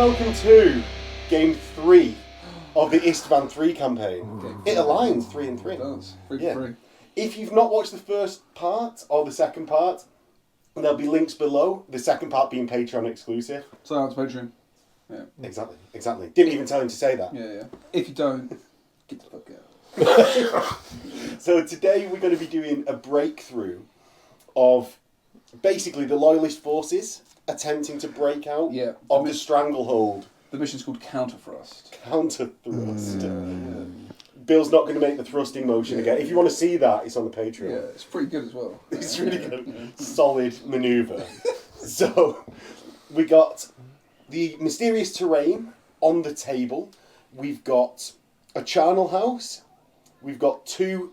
welcome to Game 3 of the Istvaan 3 campaign. It aligns 3 and 3. It does. 3 for 3. If you've not watched the first part or the second part, there'll be links below, the second part being Patreon exclusive. So it's Patreon. Yeah. Exactly. Didn't even tell him to say that. Yeah. If you don't, get the fuck out. So today we're going to be doing a breakthrough of basically the Loyalist forces attempting to break out of the stranglehold. The mission's called Counterthrust. Bill's not going to make the thrusting motion again. If you want to see that, it's on the Patreon. Yeah, it's pretty good as well. It's really good. Yeah. Solid manoeuvre. So, we got the mysterious terrain on the table. We've got a charnel house. We've got 2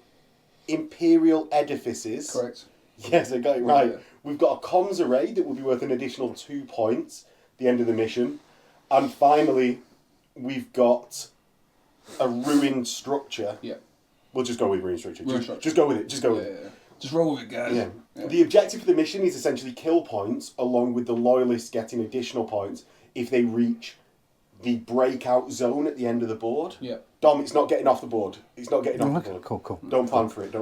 imperial edifices. Correct. Yes, I got it right. Yeah. We've got a comms array that will be worth an additional 2 points at the end of the mission. And finally, we've got a ruined structure. Yeah. We'll just go with ruined structure. Just go with it. Just go with it. Just roll with it, guys. Yeah. The objective of the mission is essentially kill points, along with the Loyalists getting additional points if they reach the breakout zone at the end of the board. Yeah. Dom, it's not getting off the board. It's not getting off the board. Cool. Don't plan for it.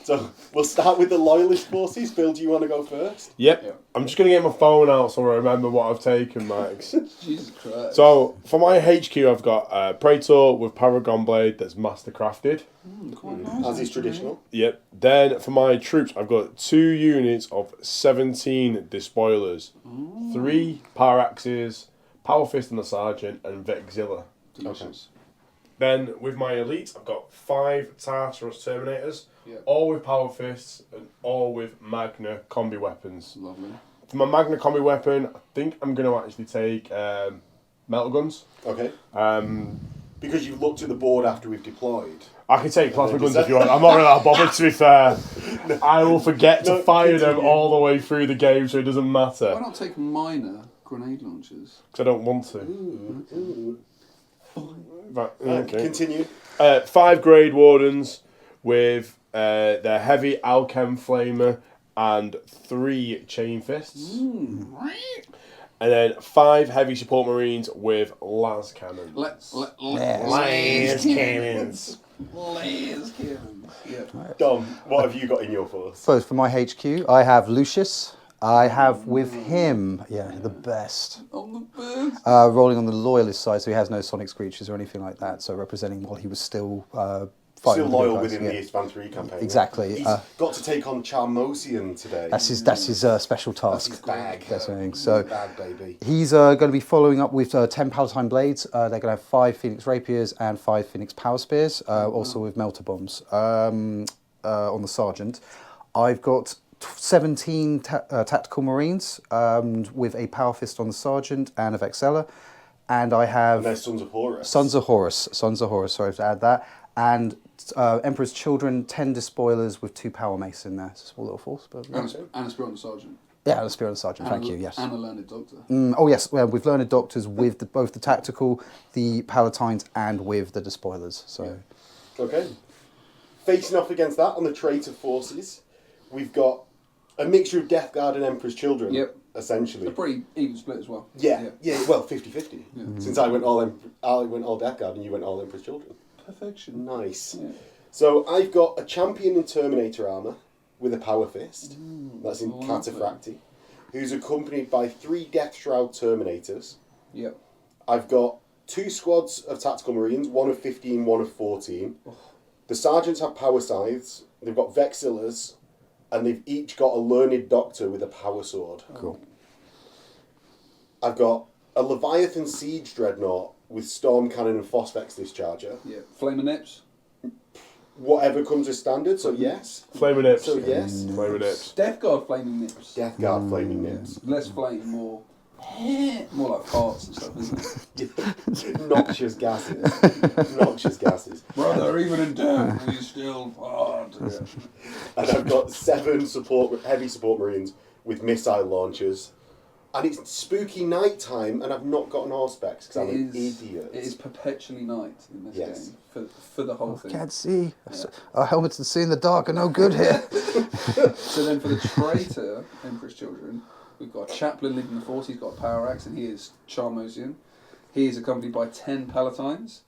So we'll start with the Loyalist forces. Phil, do you want to go first? Yep. I'm just going to get my phone out so I remember what I've taken, Max. Jesus Christ. So, for my HQ, I've got Traitor with Paragon Blade that's master crafted. Quite nice. As is traditional. Yep. Then, for my troops, I've got 2 units of 17 Despoilers. 3 Paraxes, Power Fist and the Sergeant, and Vexilla. Delicious. Then, with my elite, I've got 5 Tartarus Terminators, all with Power Fists, and all with Magna Combi Weapons. Lovely. For my Magna Combi Weapon, I think I'm going to actually take Metal Guns. Okay. Because you've looked at the board after we've deployed. I can take Plasma Guns if you want. I'm not really that bothered, to be fair. I will forget to fire them all the way through the game, so it doesn't matter. Why not take minor grenade launchers? Because I don't want to. Ooh. Right, okay. Continue. 5 Grade Wardens with their heavy Alchem Flamer and 3 Chain Fists. And then 5 Heavy Support Marines with Las Cannons. Las Cannons. Yeah. Dom, what have you got in your force? So for my HQ, I have Lucius. I have with him, the best. Rolling on the Loyalist side, so he has no Sonic Screeches or anything like that. So representing while he was still fighting. Still loyal within the Istvaan 3 campaign. Exactly. He's got to take on Charmosian today. That's his special task. That's his bag. So bag, baby. He's going to be following up with 10 Palatine Blades. They're going to have 5 Phoenix Rapiers and 5 Phoenix Power Spears, also with Melter Bombs on the Sergeant. I've got 17 Tactical Marines with a Power Fist on the Sergeant and a Vexilla. And I have... And they're Sons of Horus. Sons of Horus, sorry to add that. And Emperor's Children, 10 Despoilers with 2 Power Mace in there. It's a small little force. But and a Spirit on the Sergeant. Yeah, and a Spirit on the Sergeant, thank you, yes. And a Learned Doctor. Oh yes, we've Learned Doctors with both the Tactical, the Palatines, and with the Despoilers. So. Okay. Facing off against that on the Traitor forces, we've got a mixture of Death Guard and Emperor's Children, essentially. A pretty even split as well. Yeah, well, 50-50. Yeah. Since I went all Death Guard and you went all Emperor's Children. Perfection. Nice. Yeah. So I've got a champion in Terminator armour with a Power Fist. That's in Cataphracti. Who's accompanied by 3 Death Shroud Terminators. Yep. I've got 2 squads of Tactical Marines, one of 15, one of 14. The Sergeants have Power Scythes. They've got Vexillas. And they've each got a Learned Doctor with a Power Sword. Cool. I've got a Leviathan Siege Dreadnought with Storm Cannon and Phosphex Discharger. Yeah. Flamer Nips. Whatever comes as standard, so yes. Flaming Nips. So yes. Flaming Nips. Death Guard Flaming Nips. Death Guard Flaming Nips. Less flame, more like farts and stuff, isn't it? Noxious gases. Brother, even in death, we still fart. Yeah. And I've got 7 heavy support Marines with missile launchers. And it's spooky night time, and I've not got an Auspex because I'm an idiot. It is perpetually night in this game for the whole thing. Can't see. Our helmets to see in the dark are no good here. So then for the Traitor Emperor's Children, We've got a chaplain leading the force. He's got a power axe, and he is Charmosian. He is accompanied by 10 palatines.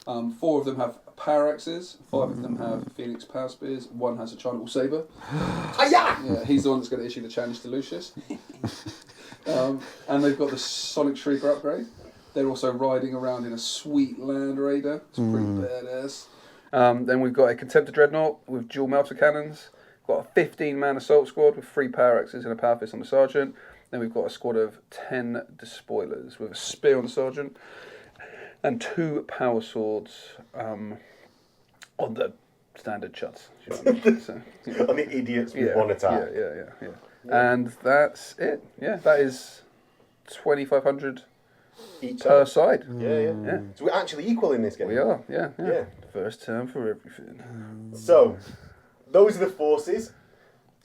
4 of them have power axes. 5 of them have Phoenix power spears. 1 has a charnel saber. Yeah, he's the one that's going to issue the challenge to Lucius. And they've got the Sonic Shrieker upgrade. They're also riding around in a sweet Land Raider. It's pretty badass. Then we've got a Contemptor Dreadnought with dual melter cannons. We've got a 15-man assault squad with 3 power axes and a power fist on the sergeant. Then we've got a squad of 10 despoilers with a spear on the sergeant and 2 power swords on the standard chuts. So, yeah. On the idiots with one attack. Yeah. And that's it. Yeah, that is 2,500 per side. Yeah. So we're actually equal in this game. We are, yeah. First term for everything. So, those are the forces.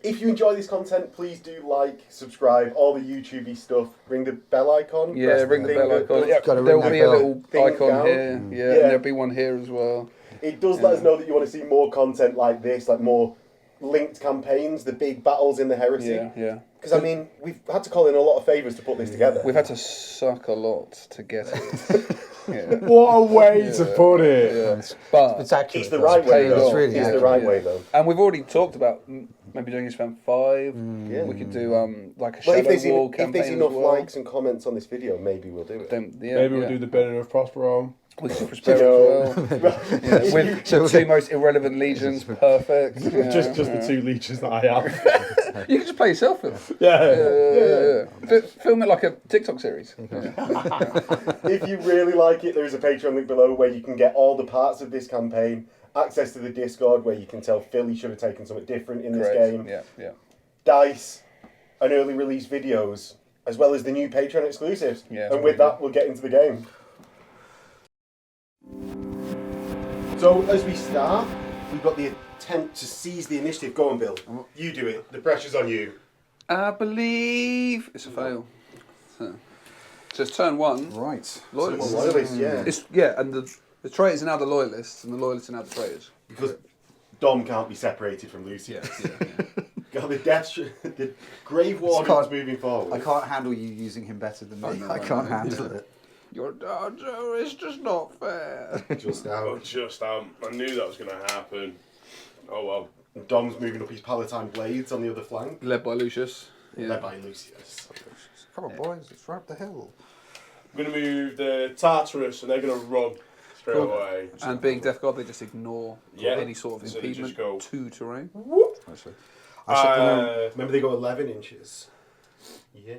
If you enjoy this content, please do like, subscribe, all the YouTube-y stuff. Ring the bell icon. Yeah, ring the bell icon. There will be a little icon here. Yeah, and there'll be one here as well. It does let us know that you want to see more content like this, like more linked campaigns, the big battles in the Heresy. Yeah. Because, I mean, we've had to call in a lot of favours to put this together. We've had to suck a lot to get it. What a way to put it. Yeah. But It's accurate. It's the right way, though. It's really It's the accurate. right way, though. And we've already talked about maybe doing Istvaan 5. Yeah. We could do like a Well, Shadow Wall if campaign there's enough as well. likes and comments on this video, maybe we'll do it. Then, Maybe we'll do the Burden of Prospero. We could do Prospero as well. Well, With the 2 most irrelevant legions, perfect. Just the 2 leeches that I have. You can just play yourself film. Yeah. Film it like a TikTok series. If you really like it, there is a Patreon link below where you can get all the parts of this campaign, access to the Discord where you can tell Phil he should have taken something different in this game, Yeah. dice, and early release videos, as well as the new Patreon exclusives. Yeah. And with that, we'll get into the game. So, as we start, we've got the attempt to seize the initiative. Go on, Bill. You do it. The pressure's on you. I believe it's a fail. So it's turn 1. Right. Loyalists. Loyalists, yeah. And the traitors are now the loyalists, and the loyalists are now the traitors. Because Dom can't be separated from Lucy. Yeah. God, the Grave Warden's moving forward. I can't handle you using him better than me. I can't handle it. Your dojo is just not fair. Just out. I knew that was going to happen. Oh well. Dom's moving up his Palatine Blades on the other flank. Led by Lucius. Led by Lucius. Come on, boys, let's run up the hill. I'm going to move the Tartarus and they're going to run straight away. And being Death Guard, they just ignore any sort of So they just impediment go- to terrain. Actually. Remember they got 11 inches. Yeah.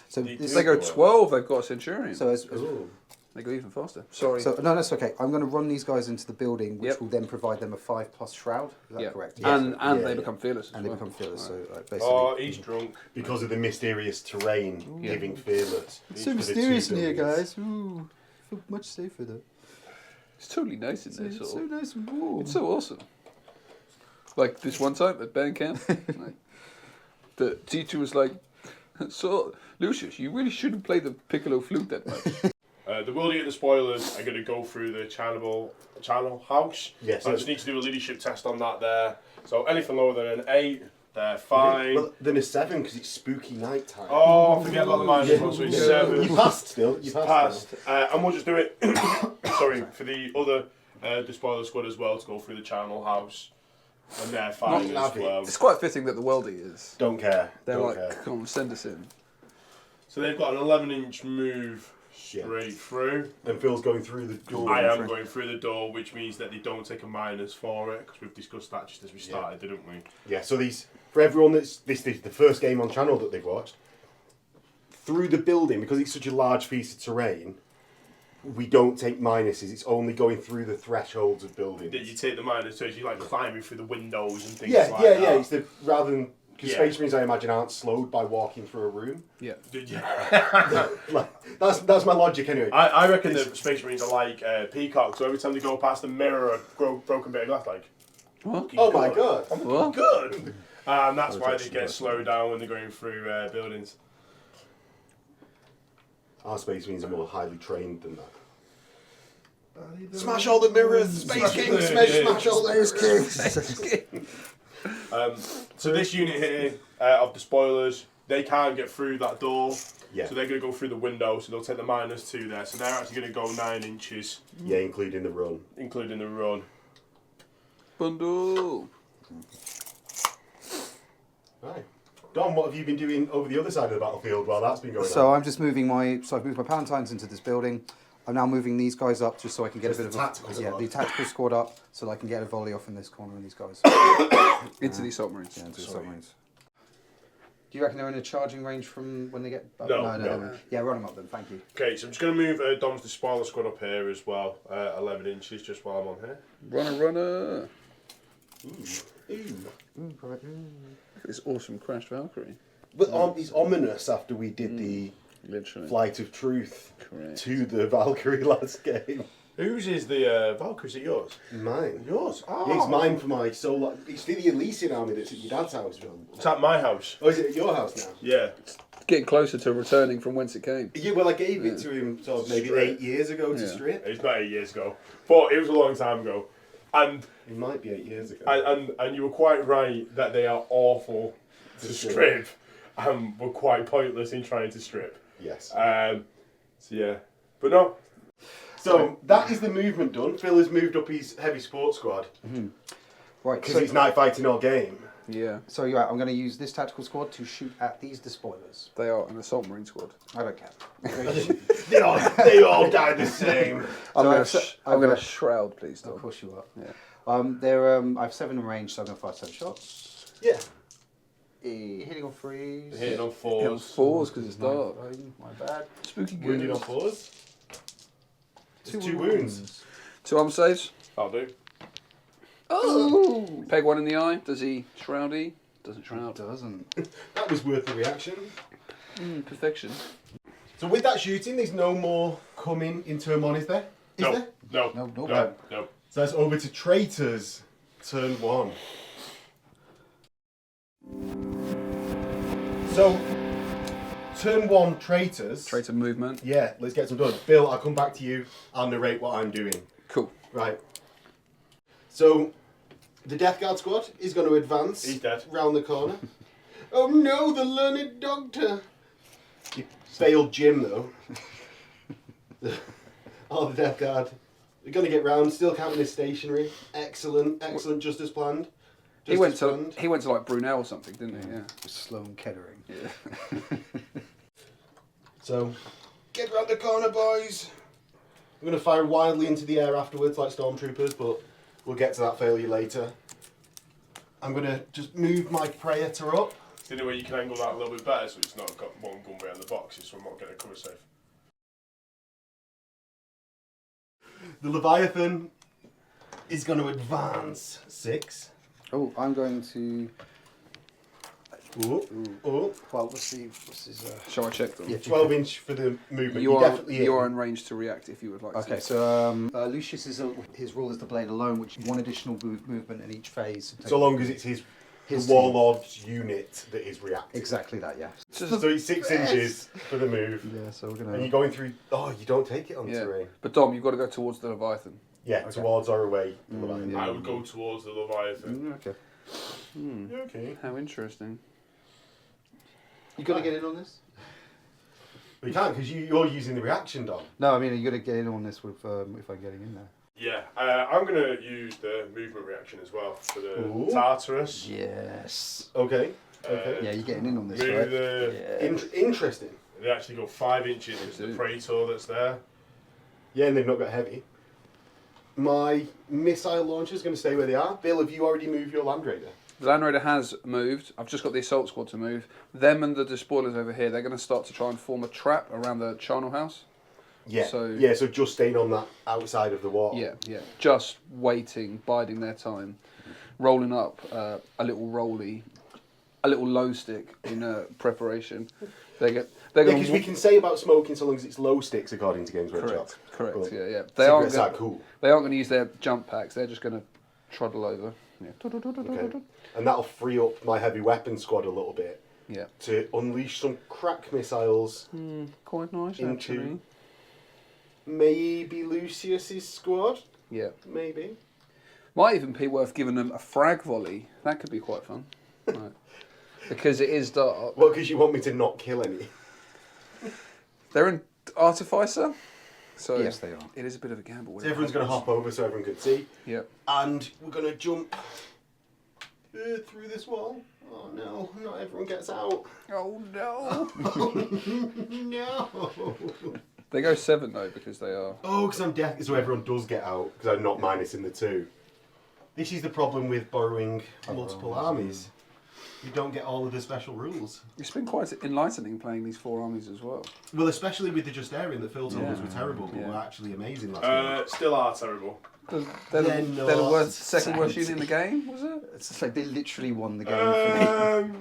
So They this, They go 12, they've got a Centurion. so as, Ooh. They go even faster. Sorry. so no, that's okay. I'm going to run these guys into the building, which Yep. will then provide them a 5+ shroud. Is that Yeah. correct? And Yeah, they yeah. become fearless. And as they well. become fearless. So basically, Oh, he's drunk. Because of the mysterious terrain, living fearless. so For the mysterious two in here, buildings. guys. Ooh, I feel much safer though. It's totally nice in there. It's so nice and warm. It's so awesome. Like this one time at band camp, like, the teacher was like, "So Lucius, you really shouldn't play the piccolo flute that much." The Wildy and the spoilers are going to go through the channel house. Yes. I just need to do a leadership test on that there. So anything lower than an 8, they're fine. Well, then a 7 because it's spooky night time. Oh, forget about the minus one, so it's 7. You passed still. You passed. Passed. And we'll just do it, sorry, for the other despoiler squad as well to go through the channel house. And they're fine Not as Navi. well. It's quite fitting that the worldie is. Don't care. They're Don't like, care. "Come on, send us in." So they've got an 11-inch move Yeah. straight through. And Phil's going through the door. I am going through the door, which means that they don't take a minus for it, because we've discussed that just as we started, didn't we? Yeah, so these, for everyone this is the first game on channel that they've watched, through the building, because it's such a large piece of terrain, we don't take minuses, it's only going through the thresholds of buildings. That you take the minus, so you're like climbing through the windows and things Yeah, like yeah, that. yeah, it's the, rather than, because Yeah. Space Marines I imagine aren't slowed by walking through a room. Yeah. Like, that's my logic anyway. I reckon the Space Marines are like peacocks, so every time they go past a mirror or broken bit of glass, like, What? Oh my god. What? good! And that's why they get slowed down when they're going through buildings. Our Space Marines are more highly trained than that. Smash all the mirrors! Space King! Smash all the Space Kings! So this unit here of the spoilers, they can't get through that door. Yeah. So they're going to go through the window, so they'll take the -2 there. So they're actually going to go 9 inches. Yeah, including the run. Including the run. Bundle. Right. Don, what have you been doing over the other side of the battlefield while that's been going on? So I'm just moving my. So I've moved my Palatines into this building. I'm now moving these guys up just so I can get a bit of tactical squad. the tactical squad up so that I can get a volley off in this corner and these guys. Into these submarines. Yeah, into the submarines. Do you reckon they're in a charging range from when they get? No. Yeah, run them up then. Thank you. Okay, so I'm just going to move Dom's Despoiler squad up here as well. 11 inches just while I'm on here. Runner. Ooh. Look at this awesome crashed Valkyrie. But it's ominous after we did the Literally. Flight of Truth Correct. to the Valkyrie last game. Whose is the Valkyrie? Is it yours? Mine. Yours? Oh. Yeah, it's mine for my soul. It's for the Elysian army that's at your dad's house, John. It's at my house. Oh, is it at your house now? Yeah. Getting closer to returning from whence it came. Yeah, well, I gave it to him sort of maybe Strip. 8 years ago to Yeah. strip. It's not 8 years ago, but it was a long time ago. And It might be 8 years ago. and you were quite right that they are awful to strip and were quite pointless in trying to strip. Yes. So yeah. But no. So that is the movement done. Phil has moved up his heavy sports squad Right. because he's night fighting all game. Yeah. So yeah, I'm going to use this tactical squad to shoot at these despoilers. They are an assault marine squad. I don't care. they all die the same. I'm I've going got- to shroud, please, Of Tom. course you are. Yeah. I have 7 in range, so I'm going to fire 7 shots. Yeah. Hitting on 3s. Hitting on It 4s. was 4s because it's dark. My bad. Spooky Wounded on good. 4s. 2 wounds. 2 armor saves. I'll do. Oh! Peg 1 in the eye. Does he shroudy? Doesn't shroud. Doesn't. That was worth the reaction. Perfection. So with that shooting, there's no more coming in turn 1, is there? Is No. there? No. No, no. No. No. So that's over to Traitors, turn 1. So, turn 1 Traitors. Traitor movement. Yeah, let's get some done. Bill, I'll come back to you. I'll narrate what I'm doing. Cool. Right. So, the Death Guard squad is going to advance. He's dead. Round the corner. Oh no, the learned doctor. He failed Jim though. Oh, the Death Guard. We're going to get round, still counting his stationary. Excellent, excellent, just as planned. He went to like Brunel or something, didn't he? Yeah. Sloan Kettering. So, get round the corner, boys. We're going to fire wildly into the air afterwards like stormtroopers, but we'll get to that failure later. I'm going to just move my Praetor up. Is there any way you can angle that a little bit better so it's not got one gun behind the boxes so I'm not getting a cover safe? The Leviathan is going to advance 6. Oh, I'm going to. Oh. Well, what's his? Shall I check them? Yeah, 12 inch for the movement. You definitely are in. in range to react if you would like Okay, to. so Lucius is his rule is the blade alone, which 1 additional movement in each phase. So long as it's his His warlord's unit that is reacting. Exactly that, yeah. Just- So it's 6 inches for the move. Yeah, so we're And gonna. you're going through. Oh, you don't take it on yeah. terrain. But Dom, you've got to go towards the Leviathan. Yeah, Okay. towards or away. from the Leviathan. I would go towards the Leviathan. Okay. Okay. How interesting. You gonna get in on this? But you can't because you're using the reaction, Dom. No, I mean, are you gonna get in on this with if I'm getting in there? Yeah, I'm going to use the movement reaction as well for the Ooh. Tartarus. Yes. Okay. Okay. Yeah, you're getting in on this, Move right? the... Interesting. They actually go 5 inches into the Traitor that's there. Yeah, and they've not got heavy. My missile launcher is going to stay where they are. Bill, have you already moved your Land Raider? The Land Raider has moved. I've just got the assault squad to move. Them and the despoilers over here, they're going to start to try and form a trap around the charnel house. Yeah. So- so just staying on that outside of the wall. Yeah, yeah. Just waiting, biding their time, rolling up a little rolly, a little low stick in preparation. They're Yeah, going because we can say about smoking so long as it's low sticks, according to Games Workshop. Correct. Cool. Yeah, yeah. Cigarettes are cool. They aren't going to use their jump packs. They're just going to trundle over. Yeah. Okay. And that'll free up my heavy weapon squad a little bit Yeah. to unleash some crack missiles Quite nice, into actually. maybe Lucius's squad. Yeah. Maybe. Might even be worth giving them a frag volley. That could be quite fun. Right. Because it is dark. Well, because you want me to not kill any. They're an artificer, so Yes, they are. It is a bit of a gamble. So everyone's going to hop over so everyone can see. Yep. And we're going to jump through this wall. Oh no, not everyone gets out. Oh no! No. They go 7 though because they are. Oh, because I'm deaf. So everyone does get out because I'm not minusing the 2. This is the problem with borrowing multiple armies. You don't get all of the special rules. It's been quite enlightening playing these 4 armies as well. Well, especially with the Justarian, the Phil told us were terrible, but were actually amazing last night. Still are terrible. They're They're the worst, not. second worst unit in the game, was it? It's just like they literally won the game for me.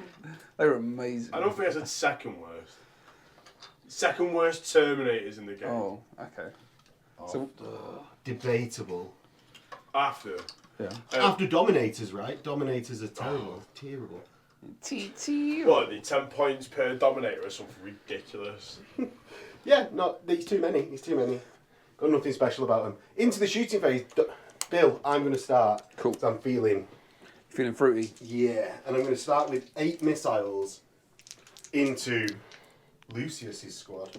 They were amazing. I don't think I said second worst. Second worst Terminators in the game. Oh, okay. So, Debatable. After. yeah. After Dominators, right? Dominators are terrible. Terrible. TT. What, the 10 points per Dominator or something ridiculous? Yeah, no, there's too many. There's too many. Got nothing special about them. Into the shooting phase. Bill, I'm going to start. Cool. 'Cause I'm feeling... Feeling fruity. Yeah, and I'm going to start with 8 missiles into Lucius's squad.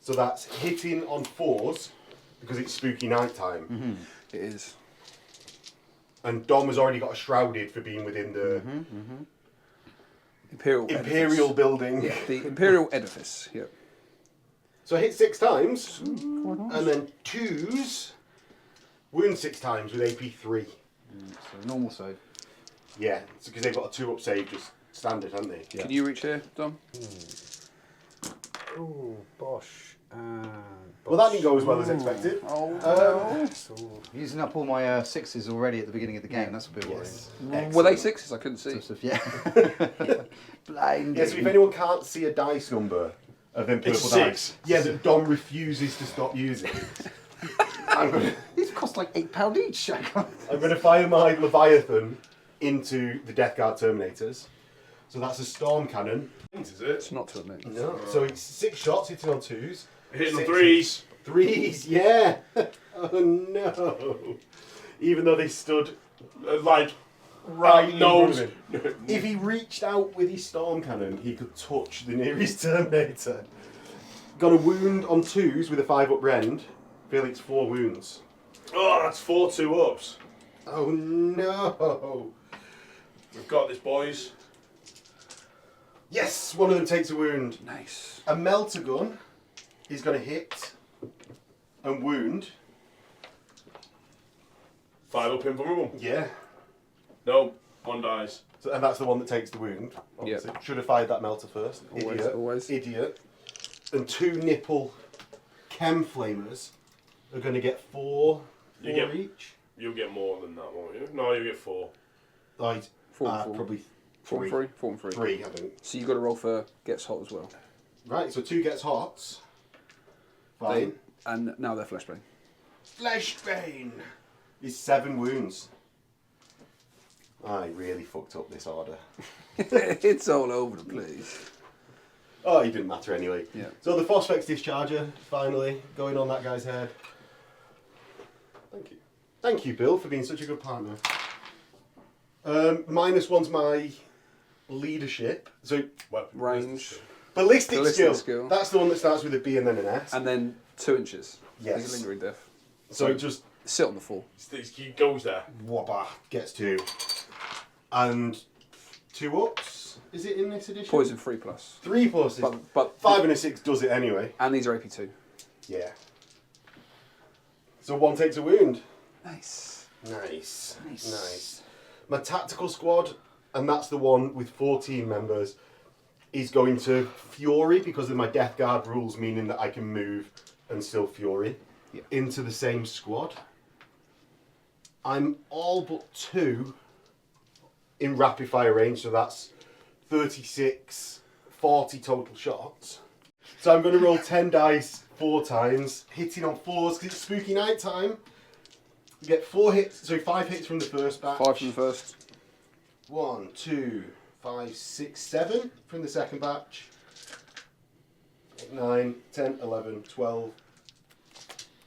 So that's hitting on 4s because it's spooky night time. It is. And Dom has already got a shrouded for being within the Imperial Imperial building. Yeah, the Imperial edifice. Yep. So I hit 6 times, and then 2s, wound 6 times with AP 3. So normal save. Yeah, it's because they've got a 2-up save, just standard, haven't they? Can you reach here, Dom? Ooh, Bosch. Well, that didn't go as well as expected. Oh, Using up all my 6s already at the beginning of the game. That's a bit worrying. Yes. were they 6s? I couldn't see. Sort of, yeah. Blinding. Yeah, so if anyone can't see a dice number of them purple It's dice, 6. yeah, that Dom refuses to stop using. I'm gonna, These cost like £8 each. I'm gonna fire my Leviathan into the Death Guard Terminators. So that's a storm cannon. Is it? It's not to admit. No. So it's 6 shots hitting on 2s. Hitting on 6 3s. 3s, yeah. Oh no. Even though they stood Like, right in nose. front of him. If he reached out with his storm cannon, he could touch the nearest Terminator. Got a wound on 2s with a 5-up rend. Felix 4 wounds. Oh, that's 4 2-ups. Oh no. We've got this, boys. Yes, one of them takes a wound. Nice. A melter gun is going to hit and wound. 5-up invulnerable. Yeah. No, 1 dies. So, and that's the one that takes the wound. Obviously. Should have fired that melter first. Always, Idiot. always. Idiot. And 2 nipple chem flamers are going to get 4 each. You'll get more than that, won't you? No, you'll get 4. Right. 4 and 4. Probably 4 and 3. 4 and 3. 3, I think. So you've got to roll for gets hot as well. Right, so 2 gets hot. Fine. And now they're flashbang. Flashbane is 7 wounds. I really fucked up this order. It's all over the place. Oh, it didn't matter anyway. Yeah. So the Phosphex Discharger, finally, going on that guy's head. Thank you. Thank you, Bill, for being such a good partner. -1's my leadership. So, Range. ballistic Ballistic skill. skill. That's the one that starts with a B and then an S. And then 2 inches. Yes. There's a lingering death. So just Sit on the floor. He goes there. whopper, gets 2. And 2 ups, is it in this edition? Poison 3 plus. 3 pluses. But 5 and a 6 does it anyway. And these are AP2. Yeah. So 1 takes a wound. Nice. Nice. Nice. My tactical squad, and that's the one with 14 members, is going to Fury because of my Death Guard rules, meaning that I can move and still Fury into the same squad. I'm all but 2 in rapid fire range, so that's 36, 40 total shots. So I'm going to roll 10 dice 4 times, hitting on 4s because it's spooky night time. You get 4 hits, so 5 hits from the first batch. 5 from the first. 1, 2, 5, 6, 7 from the second batch. 8, 9, 10, 11, 12.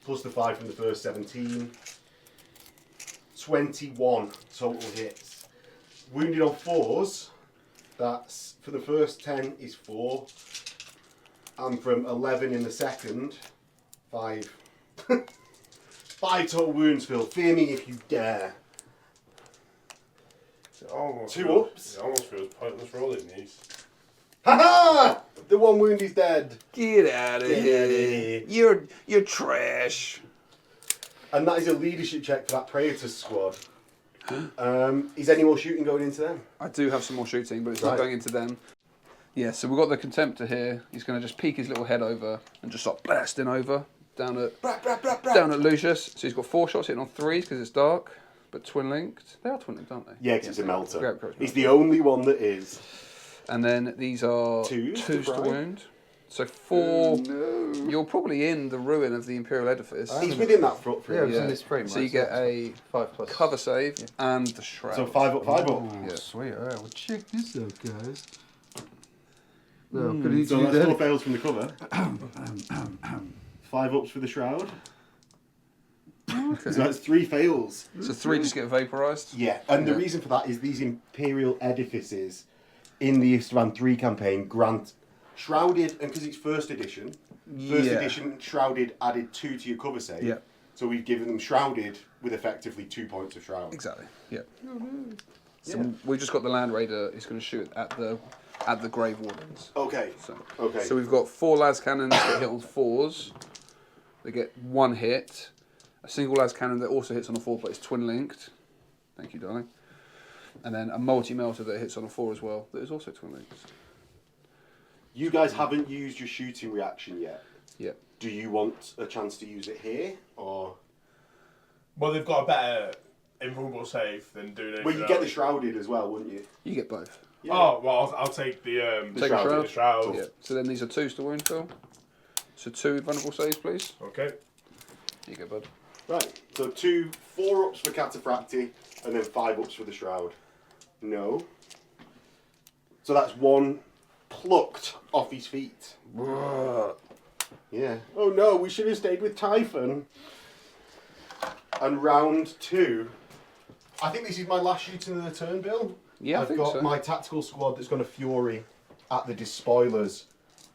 Plus the 5 from the first, 17. 21 total hits. Wounded on 4s. That's for the first 10 is 4. And from 11 in the second, 5. 5 total wounds, Phil. Fear me if you dare. Two ups. It almost feels pointless rolling these. Ha ha! The one wound is dead. Get out of here. You're trash. And that is a leadership check for that Praetor squad. Is any more shooting going into them? I do have some more shooting, but it's Right. not going into them. Yeah, so we've got the Contemptor here. He's going to just peek his little head over and just start blasting over down at Lucius. So he's got 4 shots hitting on 3s because it's dark, but twin linked. They are twin linked, aren't they? Yeah, because it's a melter. Grab, He's the only one that is. And then these are Twos to to wound. So 4. You're probably in the ruin of the Imperial edifice. He's within that front frame. Yeah, it was in this frame. So right? you get a 5+. cover save and the shroud. So 5 up, 5 up. Oh, Yeah. sweet. All right, well, check this out, guys. No, gonna need So to do that's 4 that. fails from the cover. 5 ups for the shroud. Okay. So that's 3 fails. So 3 just get vaporized. Yeah, and the Yeah. reason for that is these Imperial edifices in the Istvaan 3 campaign grant Shrouded, and because it's first edition, Shrouded added 2 to your cover save. Yeah. So we've given them Shrouded with effectively 2 points of Shroud. Exactly. Yeah. So Yeah. we've just got the Land Raider. He's going to shoot at the Grave Wardens. Okay. Okay. So we've got 4 las cannons that hit on 4s. They get 1 hit. A single las cannon that also hits on a 4, but it's twin linked. Thank you, darling. And then a multi melter that hits on a 4 as well. That is also twin linked. You guys haven't used your shooting reaction yet. Yeah. Do you want a chance to use it here, or? Well, they've got a better invulnerable save than doing anything Well, you get the else. Shrouded as well, wouldn't you? You get both. Yeah. Oh, well, I'll take the Take shroud. a shroud. Yeah. So then these are 2s to wound, Phil. So 2 vulnerable saves, please. Okay. You go, bud. Right. So 4 ups for Cataphracti, and then 5 ups for the Shroud. No. So that's 1 plucked off his feet. Yeah. Oh no, we should have stayed with Typhon. And round 2. I think this is my last shooting of the turn, Bill. Yeah, I I've think got so. my tactical squad that's going to Fury at the despoilers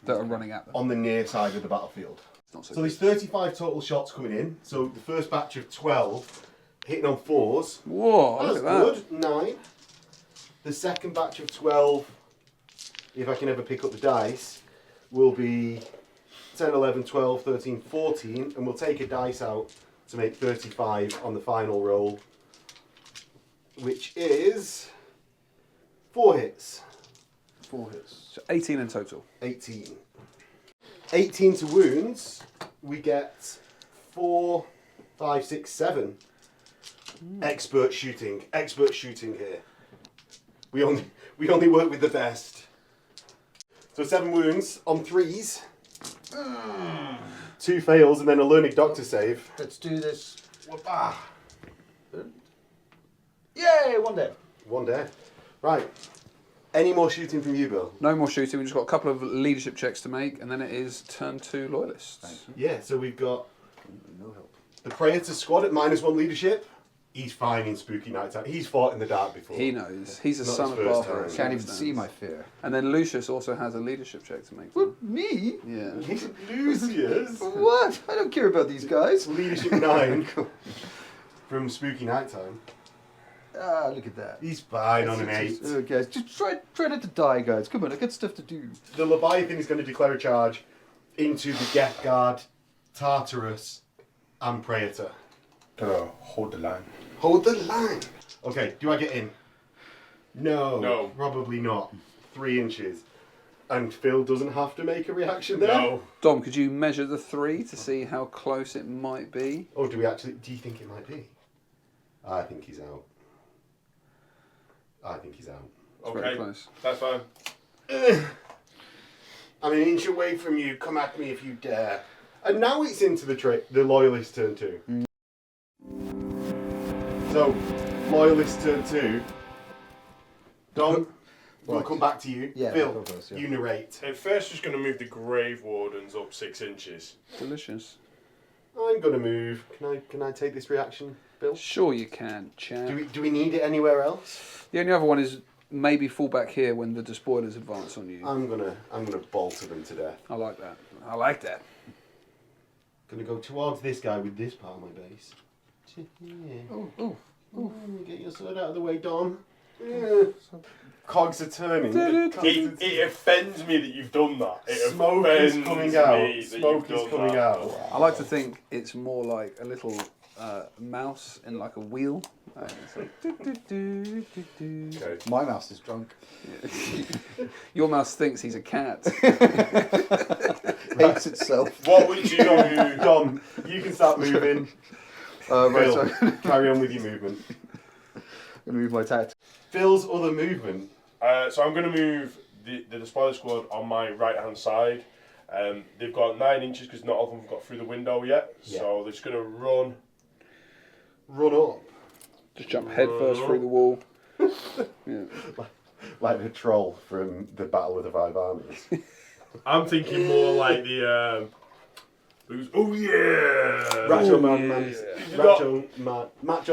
That are running at them. on the near side of the battlefield. Not so So good. there's 35 total shots coming in. So the first batch of 12 hitting on 4s. Whoa, That's look at that. good. 9. The second batch of 12, if I can ever pick up the dice, will be 10, 11, 12, 13, 14, and we'll take a dice out to make 35 on the final roll, which is 4 hits. 4 hits. So 18 in total. 18. 18 to wounds, we get 4, 5, 6, 7. Expert shooting here. We only work with the best. So 7 wounds on 3s. 2 fails and then a learning doctor save. Let's do this. Ah, Yay, 1 dead. 1 dead. Right. Any more shooting from you, Bill? No more shooting. We've just got a couple of leadership checks to make, and then it is turn 2 Loyalists. Yeah, so we've got No help. the Praetor squad at -1 leadership. He's fine in spooky nighttime. He's fought in the dark before. He knows. He's a Not son his of first Barbara. time. Can't even see my fear. And then Lucius also has a leadership check to make. Me? Yeah. Lucius. What? I don't care about these guys. Leadership 9 from spooky nighttime. Ah, look at that. He's fine on an 8. Oh, guys, just try not to die, guys. Come on, I got stuff to do. The Leviathan is going to declare a charge into the Death Guard, Tartarus, and Praetor. Gonna hold the line. Hold the line. Okay, do I get in? No. No. Probably not. 3 inches. And Phil doesn't have to make a reaction there? No. Dom, could you measure the 3 to see how close it might be? Oh, do you think it might be? I think he's out. It's Okay. very close. That's fine. I'm an inch away from you. Come at me if you dare. And now it's into the Loyalist turn 2. So, Loyalist turn 2. Dom, we'll come back to you. Yeah, Phil, go first, yeah. you narrate. At first, just going to move the Grave Wardens up 6 inches. Delicious. I'm gonna move. Can I take this reaction, Bill? Sure you can, chap. Do we need it anywhere else? The only other one is maybe fall back here when the despoilers advance on you. I'm gonna bolter them to death. I like that. I like that. Gonna go towards this guy with this part of my base. Oh. Get your sword out of the way, Dom. Cogs are turning. It offends me that you've done that. Smoke is coming out. Smoke is coming out. I like to think it's more like a little mouse in like a wheel. It's like, Okay. My mouse is drunk. Your mouse thinks he's a cat. Hates itself. What would you do? Dom, you can start moving. Right, Phil, so carry on with your movement. I'm going to move my tactics. Phil's other movement. So I'm going to move the spoiler squad on my right hand side. They've got 9 inches because not all of them have got through the window yet. Yeah. So they're just going to run. Run up. Just jump head first through the wall. Yeah. Like the troll from the Battle of the Five Armies. I'm thinking more like the. Oh yeah! Macho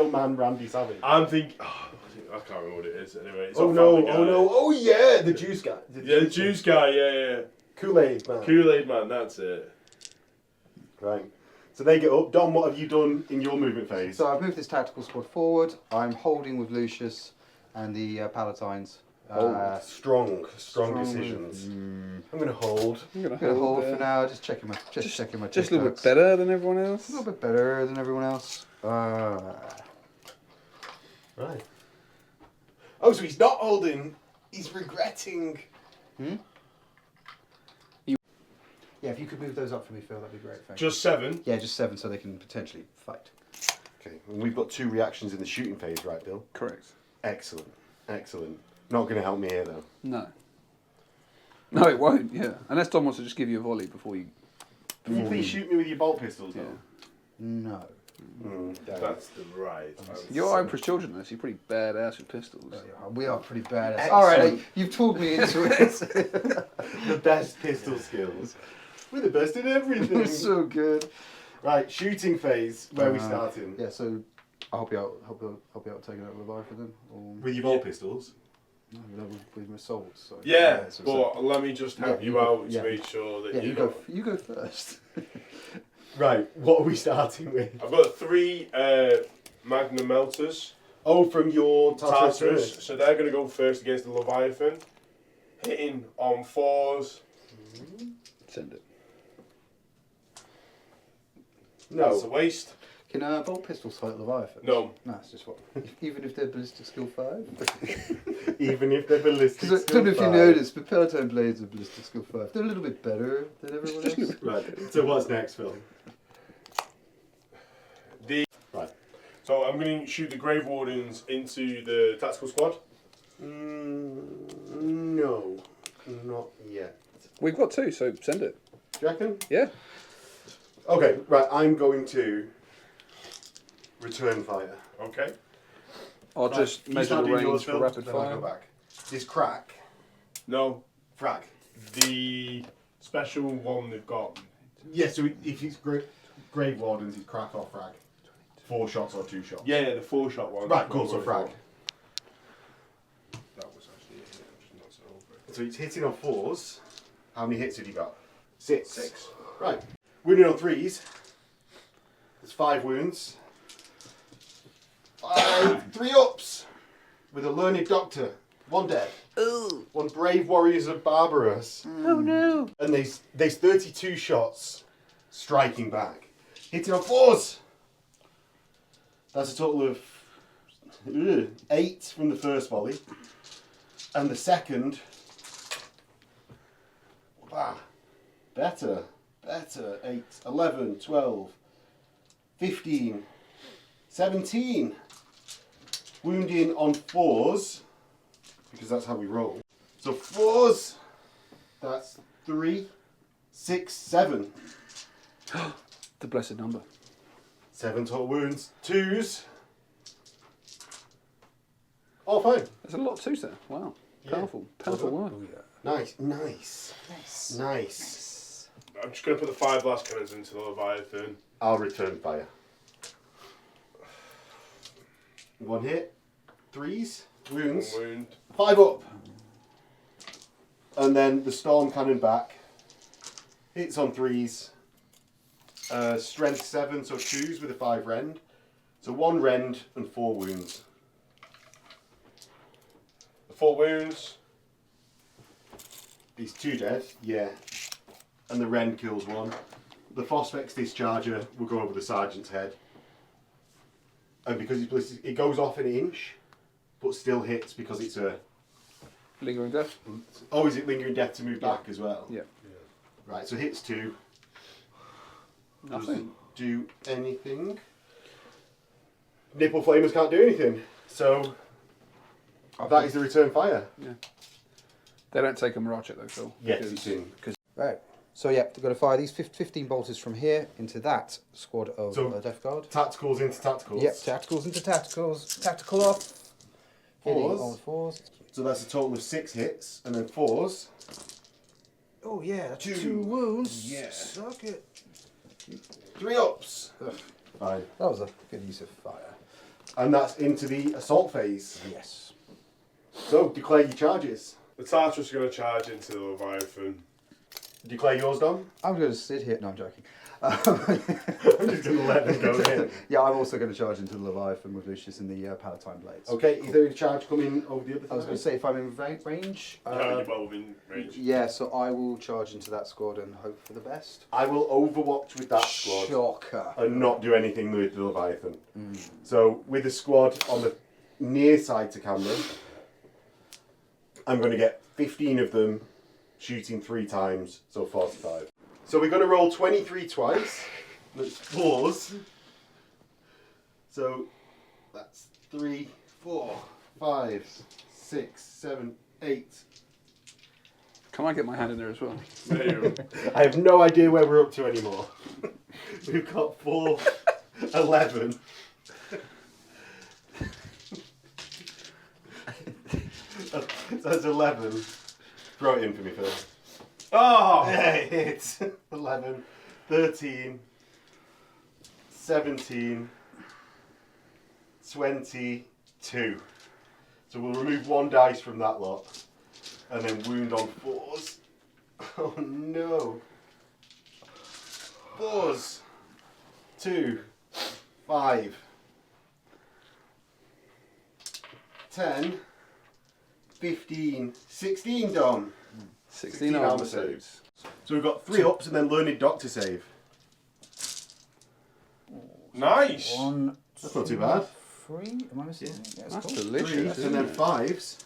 Man Randy Savage. I'm thinking. Oh, I can't remember what it is. Anyway, it's Oh not no! Family Guy. Oh no! Oh yeah! The juice guy. Yeah, the juice guy. Yeah. Kool-Aid man. Kool-Aid man. That's it. Right. So they get up. Dom, what have you done in your movement phase? So I've moved this tactical squad forward. I'm holding with Lucius and the Palatines. Strong strong decisions. I'm gonna hold. I'm gonna I'm gonna hold there. for now. Just checking my Just a little check bit notes. better than everyone else. A little bit better than everyone else. Right. Oh, so he's not holding. He's regretting. Yeah, if you could move those up for me, Phil, that'd be great. Thank you. Just 7. Yeah, just 7 so they can potentially fight. Okay. And we've got 2 reactions in the shooting phase, right, Bill? Correct. Excellent. Not going to help me here though. No. No, it won't. Yeah, unless Tom wants to just give you a volley before you. Can you please shoot me with your bolt pistols, though? No. That's the right. You're Emperor's children, though, so you're pretty badass with pistols. We are pretty badass. Excellent. All right, you've talked me into it. The best pistol skills. We're the best in everything. It's so good. Right, shooting phase. Where are we starting? Yeah, so I'll help you out. Help you out taking out Leviathan then. Or With your bolt pistols. no, with my swords. So. Yeah, so- but let me just help Yeah, you you go- out yeah. to make sure that yeah, you you go first. Right, what are we starting with? I've got 3 Magnum Melters. Oh, from your Tartarus. Tartarus. So they're going to go first against the Leviathan. Hitting on 4s. Send it. That's No. a waste. Can bolt pistols fight Leviathan? No. No, it's just what. Even if they're ballistic skill 5. Even if they're ballistic. Because I don't know if you noticed, but Palatine blades are ballistic skill 5. They're a little bit better than everyone else. Right, so what's next, Phil? So I'm going to shoot the Grave Wardens into the tactical squad. No, not yet. We've got 2, so send it. Do you reckon? Yeah. Okay, right, I'm going to return fire. Okay. I'll Right, just you measure start the doing range yours, for Phil, rapid then I'll fire. go back. This crack. No. Frag. The special one they've got. Yeah, so if it's Grave Wardens, it's crack or frag. 4 shots or 2 shots. Yeah, the 4-shot one. Right, cool, so frag. That was actually it. I'm just not so over it. So it's hitting on 4s. How many hits have you got? 6. 6. Right. Wounded on 3s. There's 5 wounds. 3 ups. With a learned doctor. 1 dead. Ooh. 1 brave warriors of Barbarous. Oh no. And there's 32 shots striking back. Hitting on 4s. That's a total of 8 from the first volley. And the second... Better. 8, 11, 12, 15, 17. Wounding on 4s. Because that's how we roll. So 4s. That's 3, 6, 7. The blessed number. 7 total wounds. 2s. All fine. There's a lot of 2s there. Wow. Yeah. Powerful. Powerful work. Nice. I'm just going to put the 5 last cannons into the Leviathan. I'll return fire. 1 hit, 3s, wounds, 5 up. And then the storm cannon back. Hits on 3s. Strength 7, so 2s with a 5 rend. So 1 rend and 4 wounds. 4 wounds. He's 2 dead, yeah. And the rend kills 1. The Phosphex Discharger will go over the sergeant's head. And because he's ballistic, it goes off an inch, but still hits because it's a... Lingering death? Oh, is it lingering death to move back as well? Yeah. Right, so hits 2. Nothing. Doesn't do anything. Nipple Flamers can't do anything. So that is the return fire. Yeah. They don't take a mirage check though, Phil. Yes, it's in. Right. So yeah, we're going to fire these 15 bolters from here into that squad of So- Death Guard. Tacticals into tacticals. Yep, tacticals into tacticals. Tactical off. Hitting 4s. on 4s. It's cute. So that's a total of 6 hits, and then 4s. Oh yeah, that's 2. 2 wounds. Yeah. Suck it. 3 ups. Ugh. Fine. That was a good use of fire. And that's into the assault phase. Yes. So declare your charges. The Tartarus are going to charge into the Leviathan. Declare yours, Dom. I'm going to sit here. No, I'm joking. I'm just going to let them go in. Yeah, I'm also going to charge into the Leviathan with Lucius in the Palatine Blades. Okay, is there a charge coming over the other I was going to say if I'm in range. No, you're well within range. Yeah, so I will charge into that squad and hope for the best. I will overwatch with that squad Shocker. and not do anything with the Leviathan. So with the squad on the near side to Cameron, I'm going to get 15 of them shooting 3 times, so 45. So we're going to roll 23 twice. That's 4s. So that's 3, 4, 5, 6, 7, 8. Can I get my hand in there as well? There you go. I have no idea where we're up to anymore. We've got 4, 11. That's 11. Throw it in for me, Phil. Oh! Yeah, it hits. 11, 13, 17, 22. So we'll remove 1 dice from that lot. And then wound on 4s. Oh no. 4s. 2, 5, 10, 15, 16 done. 16 armor armor saves. saves. So we've got 3 ups and then learned doctor save. Nice! 1, That's not too bad. 3. Am I missing? Yeah, That's cool. delicious. 3 and then 5s.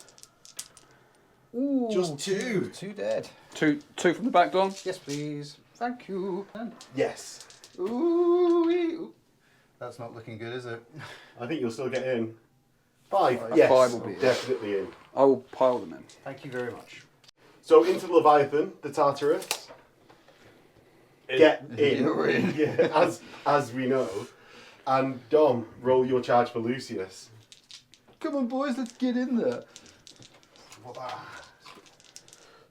Ooh, Just 2. 2 dead. Two from the back, Don. Yes, please. Thank you. And Yes. ooh. That's not looking good, is it? I think you'll still get in. 5. Five. Yes. 5 will be in. Definitely in. I will pile them in. Thank you very much. So into the Leviathan, the Tartarus. Get in. You're in. Yeah, as we know. And Dom, roll your charge for Lucius. Come on, boys, let's get in there.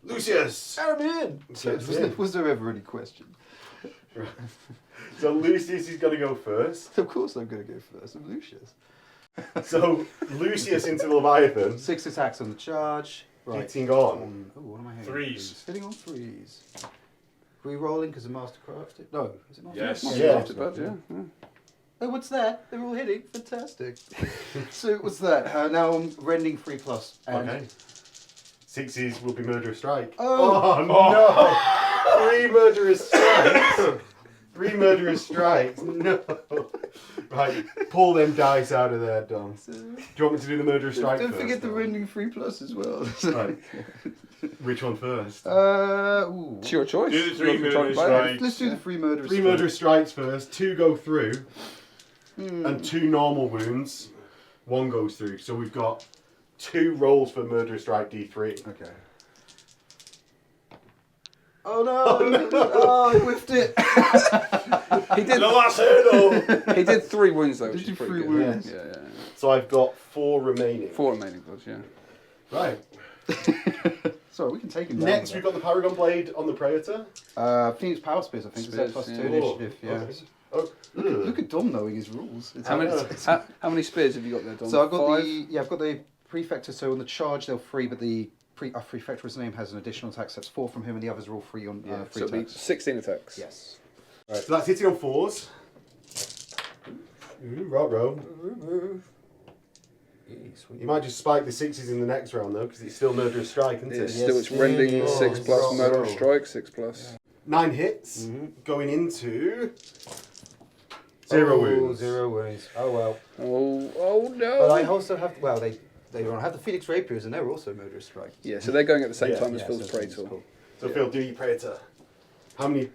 Lucius! I'm in. in. Was there ever any question? So Lucius is going to go first. Of course I'm going to go first. I'm Lucius. So Lucius into the Leviathan, 6 attacks on the charge. Right. hitting on. Oh, what am I hitting? 3s. Hitting on 3s. Re-rolling because the Master crafted. No, is it Master? Yes. Crafted? Yeah. Crafted, bud, yeah. Oh, what's that? They're all hitting. Fantastic. So what's that? Now I'm rending 3+. And Okay. 6s will be murderous strike. Oh. No! 3 murderous strikes. 3 murderous strikes. No. Right, pull them dice out of there, Dom. Do you want me to do the murderous strike Don't first? forget the Dom? rending 3+ as well. Right. Which one first? Ooh. It's your choice. Do the 3 You want to try and murderous play it? strikes. Let's do the 3 murderous. 3 murderous strikes first. 2 go through, and 2 normal wounds. 1 goes through. So we've got 2 rolls for murderous strike D3. Okay. Oh no! Oh, I whiffed it. He did. The last hurdle! He did 3 wounds though, which Did is you pretty 3 good. wounds? Yeah, yeah. So I've got 4 remaining. 4 remaining blood, yeah. Right. Sorry, we can take him down. Next, we've got the Paragon Blade on the Predator. Phoenix Power Spears. I think is that Spears, +2 yeah. initiative. Yeah. Okay. Oh, Look at Dom knowing his rules. It's How many spears have you got there, Don? So I've got 5? I've got the prefector. So on the charge they're free, but the prefector's name has an additional attack. So that's 4 from him, and the others are all free on free so it'll be attacks. 16 attacks. Yes. right, so that's hitting on 4s. Row. You might just spike the 6s in the next round though, because it's still Murderous Strike, isn't it? It's rending 6 plus Oh, murderous so- strike 6 plus. 9 hits, going into 0 wounds. 0 wounds. Oh well. Oh no! But I also have they don't have the Phoenix Rapiers, and they're also Murderous Strike. Yeah, so they're going at the same Yeah, time as Yeah, Phil's so Traitor. cool. So Phil, do your Praetor. How many?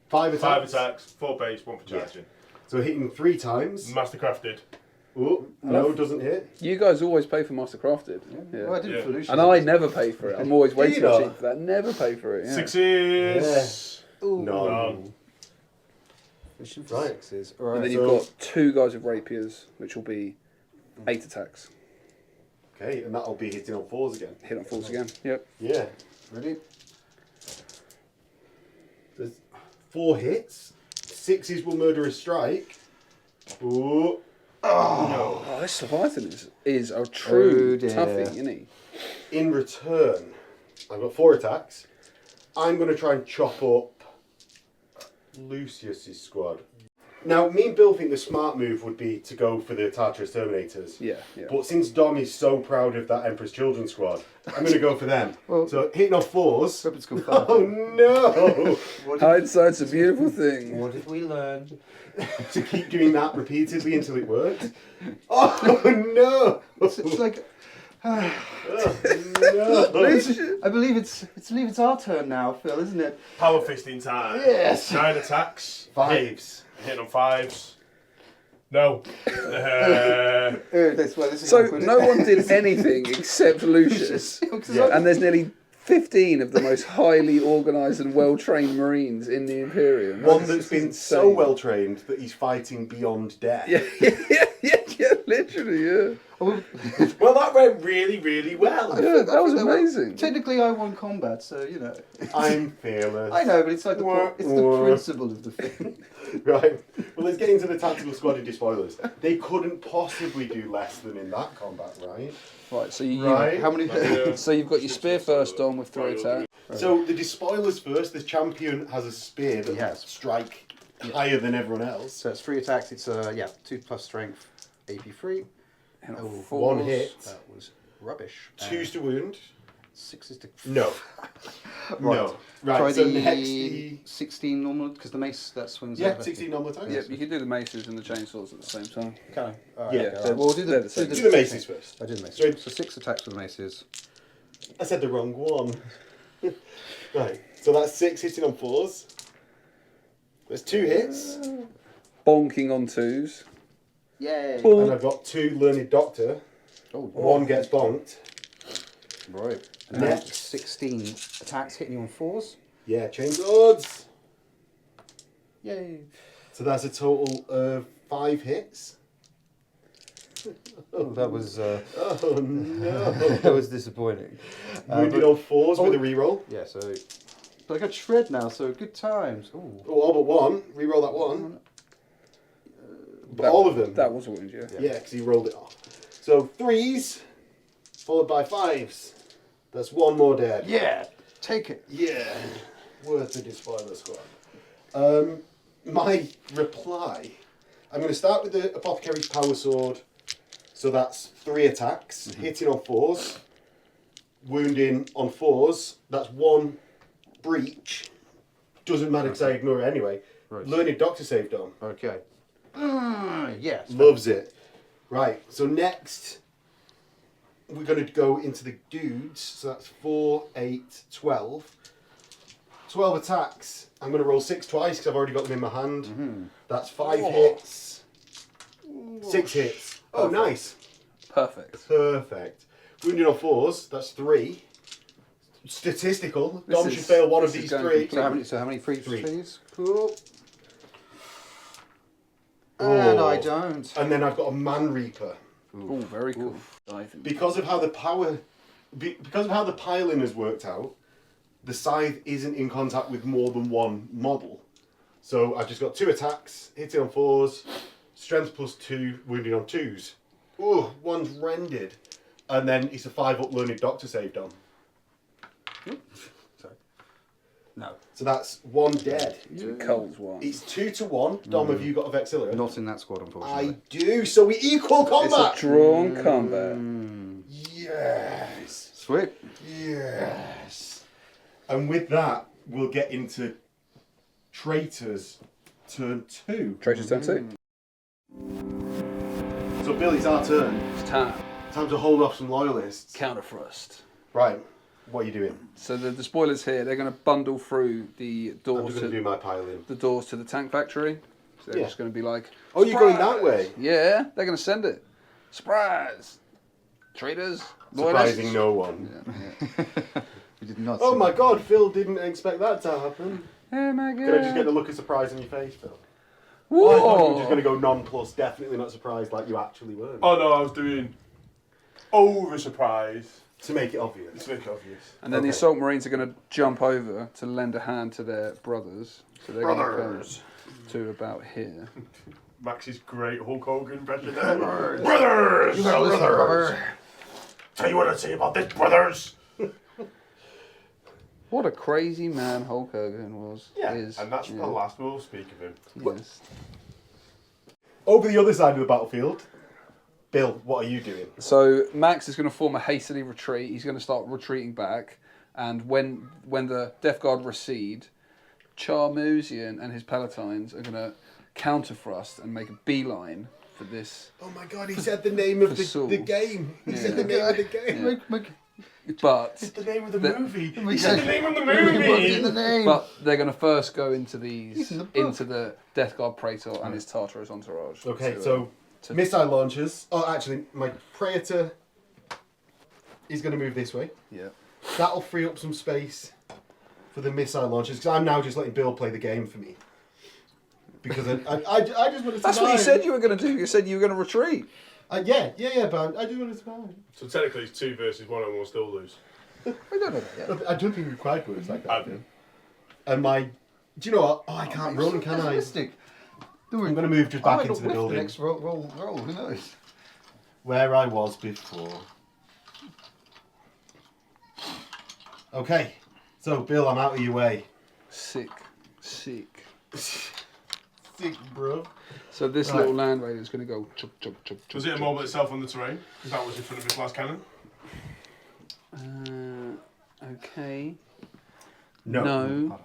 5 attacks? 5 attacks, 4 base, 1 for charging. So hitting 3 times. Mastercrafted. Oh, no, doesn't hit. You guys always pay for Mastercrafted. Yeah. Well, I did Yeah. for Lucian. And I never pay for it. I'm always way Do you too not? cheap for that. Never pay for it. Yeah. 6s. Ooh. No. Lucian for Right. 6s. And Alright. then So- you've got 2 guys with rapiers, which will be 8 attacks. Okay, and that'll be hitting on 4s again. Hit on 4s again. Yep. Yeah. Ready? There's 4 hits. 6s will Murderous Strike. Ooh. Oh, this Leviathan is a true Oh, dear. toughie, isn't he? In return, I've got 4 attacks. I'm going to try and chop up Lucius's squad. Now, me and Bill think the smart move would be to go for the Tartarus Terminators. Yeah, yeah. But since Dom is so proud of that Emperor's Children squad, I'm going to go for them. Well- So hitting off 4s. Weapons come fire. Oh no! Hindsight's a beautiful thing. What did we learn? To keep doing that repeatedly until it worked. Oh no! It's like No. I believe it's our turn now, Phil, isn't it? Power fisting time. Yes. 9 attacks. 5s. Hitting on 5s. No. This is So awkward. no one did anything except Lucius. Yeah. And there's nearly 15 of the most highly organised and well-trained Marines in the Imperium. One that's been so well trained that he's fighting beyond death. Yeah, literally, yeah. Well, that went really, really well. Yeah, that was amazing. Technically, I won combat, so you know. I'm fearless. I know, but it's like it's the Wah. principle of the thing. Right. Well, let's get into the tactical squad of despoilers. They couldn't possibly do less than in that combat, right? Right, so you Right. How many? Yeah. so you've got your spear first on with 3 attacks. So the despoilers first. The champion has a spear that Yes. strike higher than everyone else. So it's 3 attacks. It's 2 plus strength, AP 3. And Oh, 1 hit. That was rubbish. 2's to wound. 6 is to. No. Right. No. Right. Try so the next, the 16 normal because the mace that swings. yeah, out, I 16 think. normal attacks. Yeah, you can do the maces and the chainsaws at the same time. Can I? Alright, Yeah, okay, they're- alright. We'll do they're the the same. Do the maces first. I did the maces. Sorry. So 6 attacks with the maces. I said the wrong one. Right. So that's 6 hitting on 4s. There's 2 hits, Bonking on 2s. Yay! and I've got 2 learned doctor. Oh, 1 gets bonked. right. And Next. then 16 attacks hitting you on 4s. Yeah, chain swords. Yay! So that's a total of 5 hits. Oh, that was Oh no! that was disappointing. Wounded on 4s with a reroll. Yeah, so. But I got shred now, so good times. Ooh. Oh, all but 1. Reroll that 1. But all of them. That was a wound, yeah. Yeah, because he rolled it off. So 3s, followed by 5s. That's 1 more dead. Yeah! Take it! Yeah, worth the despoiler squad. My reply, I'm going to start with the Apothecary's Power Sword. So that's 3 attacks, hitting on 4s, wounding on 4s. That's 1 breach. Doesn't matter because I ignore it anyway. Right. Learned Doctor saved on. Okay. Yes. Loves it. Right, so next we're going to go into the dudes. So that's 4, 8, 12. 12 attacks. I'm going to roll 6 twice because I've already got them in my hand. That's 5 hits. 6 hits. Oh, nice. Perfect. Perfect. Wounded on 4s. That's 3. Statistical. This Dom is- should fail one of this is these going 3. So how many free 3. please? Cool. Oh. And I don't. And then I've got a Man Reaper. Oh, very cool. Diving. Because of how the because of how the piling has worked out, the scythe isn't in contact with more than 1 model. So I've just got 2 attacks, hitting on 4s, strength +2, wounding on 2s. Ooh, 1's rended. And then it's a 5 up learned doctor save done. Sorry. No. So that's 1 dead. Cole's one. It's 2 to 1. Dom, have you got a Vexilla? Not in that squad, unfortunately. I do, so we equal combat! It's a drawn combat. Yes! Sweet. Yes! And with that, we'll get into Traitors turn 2. Traitor's turn 2. So Bill, it's our turn. It's time. Time to hold off some Loyalists. Counter thrust. Right, what are you doing? So the spoilers here, they're going to bundle through the I'm doors just going to do my piling. the doors to the tank factory. So they're Yeah. just going to be like, Oh, you're going that "Surprise!" way? Yeah, they're going to send it. Surprise! Traitors, Loyalists. Surprising no one. We did not. Oh see my that. god, Phil didn't expect that to happen. Oh my god. Can I just get the look of surprise on your face, Phil? Oh, I thought you were just going to go non-plus, definitely not surprised like you actually were. Oh no, I was doing over surprise. To make it obvious. It's very obvious. And then the Okay. assault marines are going to jump over to lend a hand to their brothers. So they're going to come to about here. Max's great Hulk Hogan impression there. Brothers! You gotta listen, brother. Tell you what I'd say about this, brothers! What a crazy man Hulk Hogan was. Yeah, is, and that's yeah. the last we'll speak of him. Yes. Over the other side of the battlefield, Bill, what are you doing? So Max is going to form a hastily retreat. He's going to start retreating back, and when the Death Guard recede, Charmosian and his Palatines are going to counter thrust and make a beeline for this. Oh my god, he said the name of The sword. the game. He Yeah. said the name of the game. But The name of the The- movie. we He said go- the name of the What's in movie. the name? but they're going to first go into these He's in the book. into the Death Guard Praetor and his Tartarus entourage. Okay, to, so to- missile launchers. Oh, actually, my Praetor is going to move this way. yeah. That'll free up some space for the missile launchers because I'm now just letting Bill play the game for me. Because I just want to. That's what you said you were going to do. You said you were going to retreat. Yeah, but I just want to survive. So technically it's 2 versus 1 and we'll still lose. We don't know that yet. I don't think we quite works like that. I do. And my, do you know what? Oh, I can't run, can I? Realistic. I'm going to move just back into the The building next roll, who knows? where I was before. Okay, so Bill, I'm out of your way. Sick. Sick, bro. So this Right. little land raider is going to go chug chug chug chug. Was it a mobile itself on the terrain? Because that was in front of his last cannon. Okay. No. No.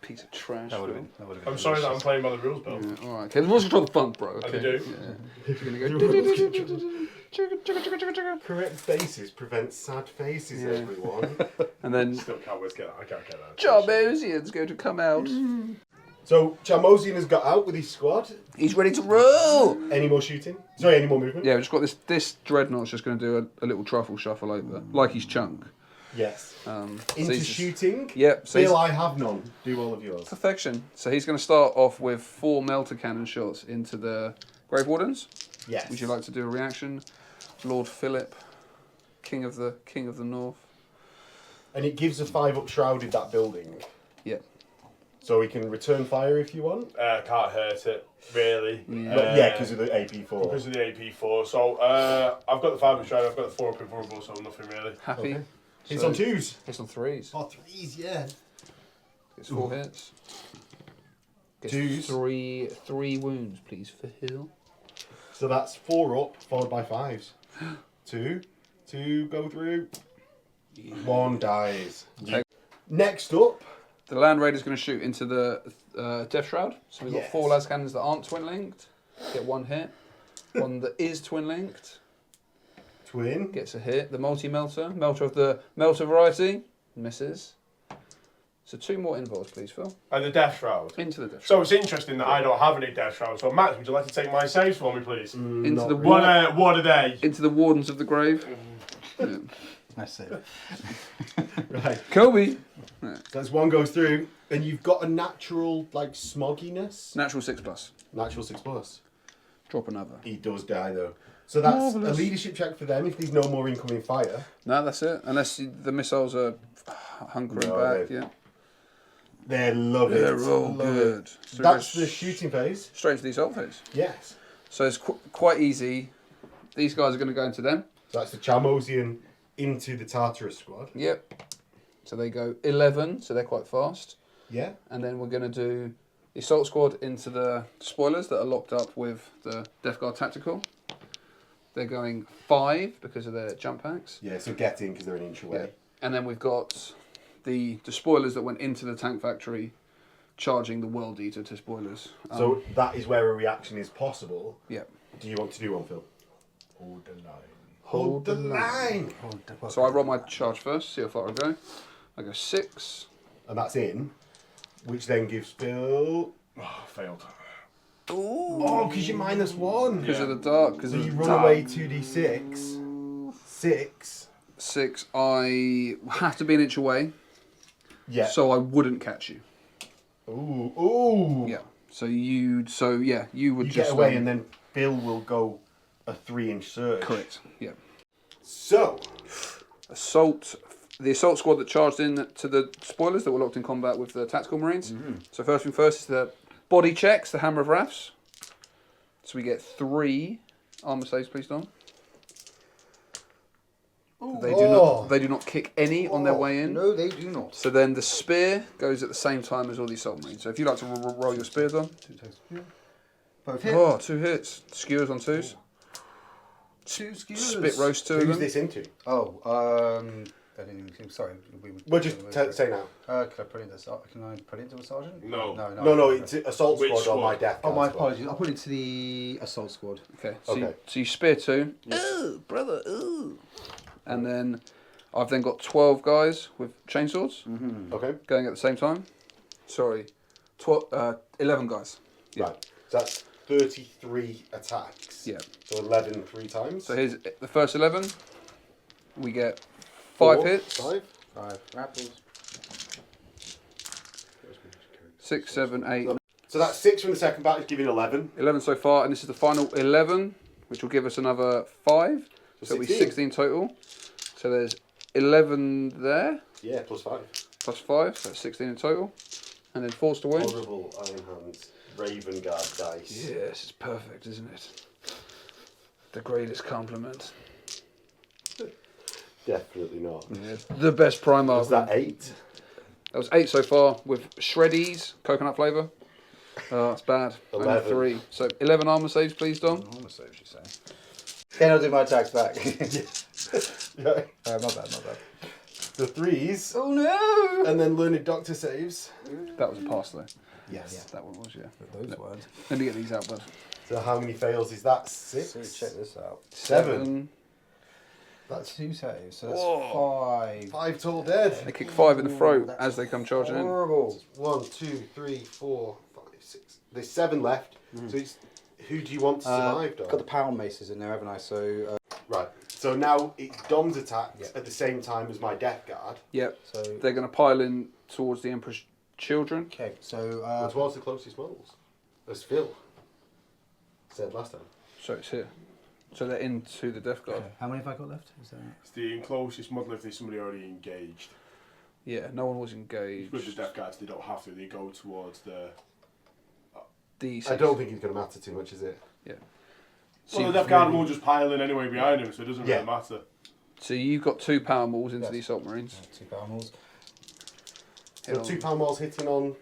Piece of trash. That would Phil. have been. I'm sorry that I'm playing by the rules, Bill. Yeah, all right. Okay. The rules control the fun, bro. And Okay. they do. Yeah. You're going to go. Correct faces prevent sad faces, Yeah. everyone. And then Still can't get that. I can't get that. Charmosian's going to come out. So Charmosian has got out with his squad. He's ready to roll. Any more shooting? Sorry, any more movement? Yeah, we've just got this dreadnought's just going to do a little truffle shuffle over, like he's chunk. Yes. So Into he's just- shooting? Yep. So Bill, he's, I have none. Do all of yours. perfection. So he's going to start off with 4 melter cannon shots into the Grave Wardens. Yes. Would you like to do a reaction, Lord Philip, King of the North? And it gives a 5 up shrouded that building. Yep. So we can return fire if you want. Can't hurt it, really. Yeah. Yeah, because of the AP4. Because of the AP4. So I've got the 5 up stride, I've got the 4 up invulnerable, so nothing really. Happy. Okay. Hits So- on 2s. Hits on 3s. Oh, 3s, yeah. Gets 4 hits. Gets 2s. three wounds, please, for Hill. So that's 4 up, followed by 5s. 2. 2 go through. 1 dies. Okay. Next up. The Land Raider's going to shoot into the Death Shroud. So we've got Yes. 4 las cannons that aren't twin linked. Get 1 hit. One that is twin linked Twin. gets a hit. The multi-melter, melter of the melter variety, misses. So 2 more involves, please, Phil. And the Death Shroud. Into the Death So Shroud. it's interesting that I don't have any Death Shrouds. So Max, would you like to take my saves for me, please? Into Not the really. What are they? Into the Wardens of the Grave. Yeah. That's it. Right. Kobe. That's 1 goes through. And you've got a natural, like, smogginess. Natural 6+. Natural 6+. Drop another. He does die, though. So that's Marvellous. a leadership check for them if there's no more incoming fire. No, that's it. Unless the missiles are hunkering No, back, they- yeah. They love it. They're all Love good. it. So That's we're the shooting phase. straight to the assault phase. Yes. So it's quite easy. These guys are going to go into them. So that's the Chalmosian into the Tartarus squad. Yep. So they go 11, so they're quite fast. Yeah. And then we're going to do the assault squad into the spoilers that are locked up with the Death Guard tactical. They're going 5 because of their jump packs. Yeah, so get in because they're an inch away. Yeah. And then we've got the spoilers that went into the tank factory charging the World Eater to spoilers. So that is where a reaction is possible. Yeah. Do you want to do one, Phil? Hold the line. Hold the line. So I roll my charge first, see how far I go. I go 6. And that's in, which then gives Phil... Oh, failed. Oh, because you're -1. Because of the dark. Because So of you the run dark. away 2d6. 6. 6. I have to be an inch away, Yeah. so I wouldn't catch you. Ooh. Ooh. Yeah. So you would You just get away and then Phil will go a 3-inch surge. correct. Yeah. So, The assault squad that charged in to the spoilers that were locked in combat with the tactical marines. So first thing first is the body checks, the Hammer of Wraths. So we get 3 armor saves, please, Dom. They do not kick any on their way in. No, they do not. So then the spear goes at the same time as all these assault marines. So if you like to roll your spears on. Both hit. Oh, 2 hits. Skewers on 2s. 2 skewers. Spit roast 2 of who's them. this into? Oh, I didn't even think. Sorry. Well, just say now. Can I put it into a sergeant? No. No, it's assault Which squad on my squad? death. Oh, my guard squad. apologies. I'll put it into the assault squad. Okay. Okay. So you spear 2. Ooh, brother. Ooh. And then I've then got 12 guys with chainswords Okay. going at the same time. Sorry, 11 guys. Yeah. Right. So that's 33 attacks. Yeah. So 11 3 times. So here's the first 11. We get 5 hits. 5. 5 rappels. 6, 7, 8, So that's 6 from the second battle, giving 11. 11 so far, and this is the final 11, which will give us another 5. So it'll be 16 total. So there's 11 there, Yeah, plus 5. plus 5, so that's 16 in total. And then force to win. Honourable Iron Hands Raven Guard dice. Yes, it's perfect, isn't it? The greatest compliment. Definitely not. Yeah, the best Primarch. Was that 8? That was 8 so far with Shreddies, coconut flavour. Oh, that's bad. 11. Only 3. So 11 armour saves, please, Dom. Armor saves, you say. Then I'll do my attacks back. Yeah. My bad. The 3s. Oh no! And then Learned Doctor saves. That was a pass, though. Yes. That one was, yeah. Those words. Let me get these out, bud. So how many fails is that? 6? So check this out. 7. That's 2 saves, so that's Whoa. 5. 5 total dead. They kick 5 in the throat as they come charging in. Horrible. 1, 2, 3, 4, 5, 6. There's 7 left. So it's, who do you want to survive, Dom? Got the pound maces in there, haven't I? So Right. So now it's Dom's attacks at the same time as my Death Guard. Yep. so They're going to pile in towards the Emperor's children. okay. So As well as the closest models. As Phil said last time. So it's here. So they're into the Death Guard. okay. How many have I got left? Is that It's the closest model if there's somebody already engaged. Yeah, no one was engaged. With the Death Guards, they don't have to. They go towards the... D6. I don't think it's going to matter too much, is it? Yeah. Well, So, the Death Guard will just pile in anyway behind him, so it doesn't Yeah. really matter. so you've got 2 power malls into Yes. the Assault Marines. 2 pound malls? So Hit on 2 pound malls hitting on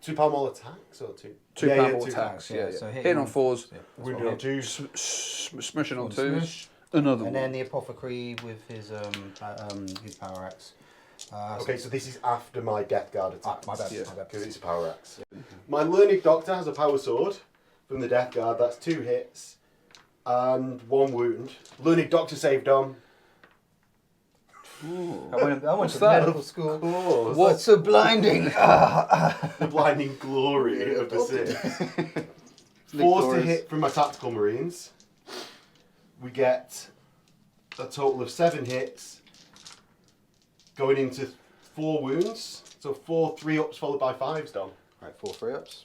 2 pound mall attacks or 2? 2 yeah, power yeah, mall 2 attacks. yeah, Yeah, so yeah. hitting Hitting on on- 4s, Yeah, that's Wounded what on 2s. smishing on On 2s. smush. Another And one. then the apothecary with his power axe. Okay, so this is after my Death Guard attack. My bad. Yeah. My bad. Because it's a power axe. My Learned Doctor has a power sword from the Death Guard. That's 2 hits and 1 wound. Learned Doctor saved Dom. I went What's to that? medical school. Oh, What's so blinding? the blinding glory of the Sith. 4 to hit from my tactical marines. We get a total of 7 hits, going into 4 wounds. So 4 3-ups followed by 5s, Dom. Right, 4 3-ups.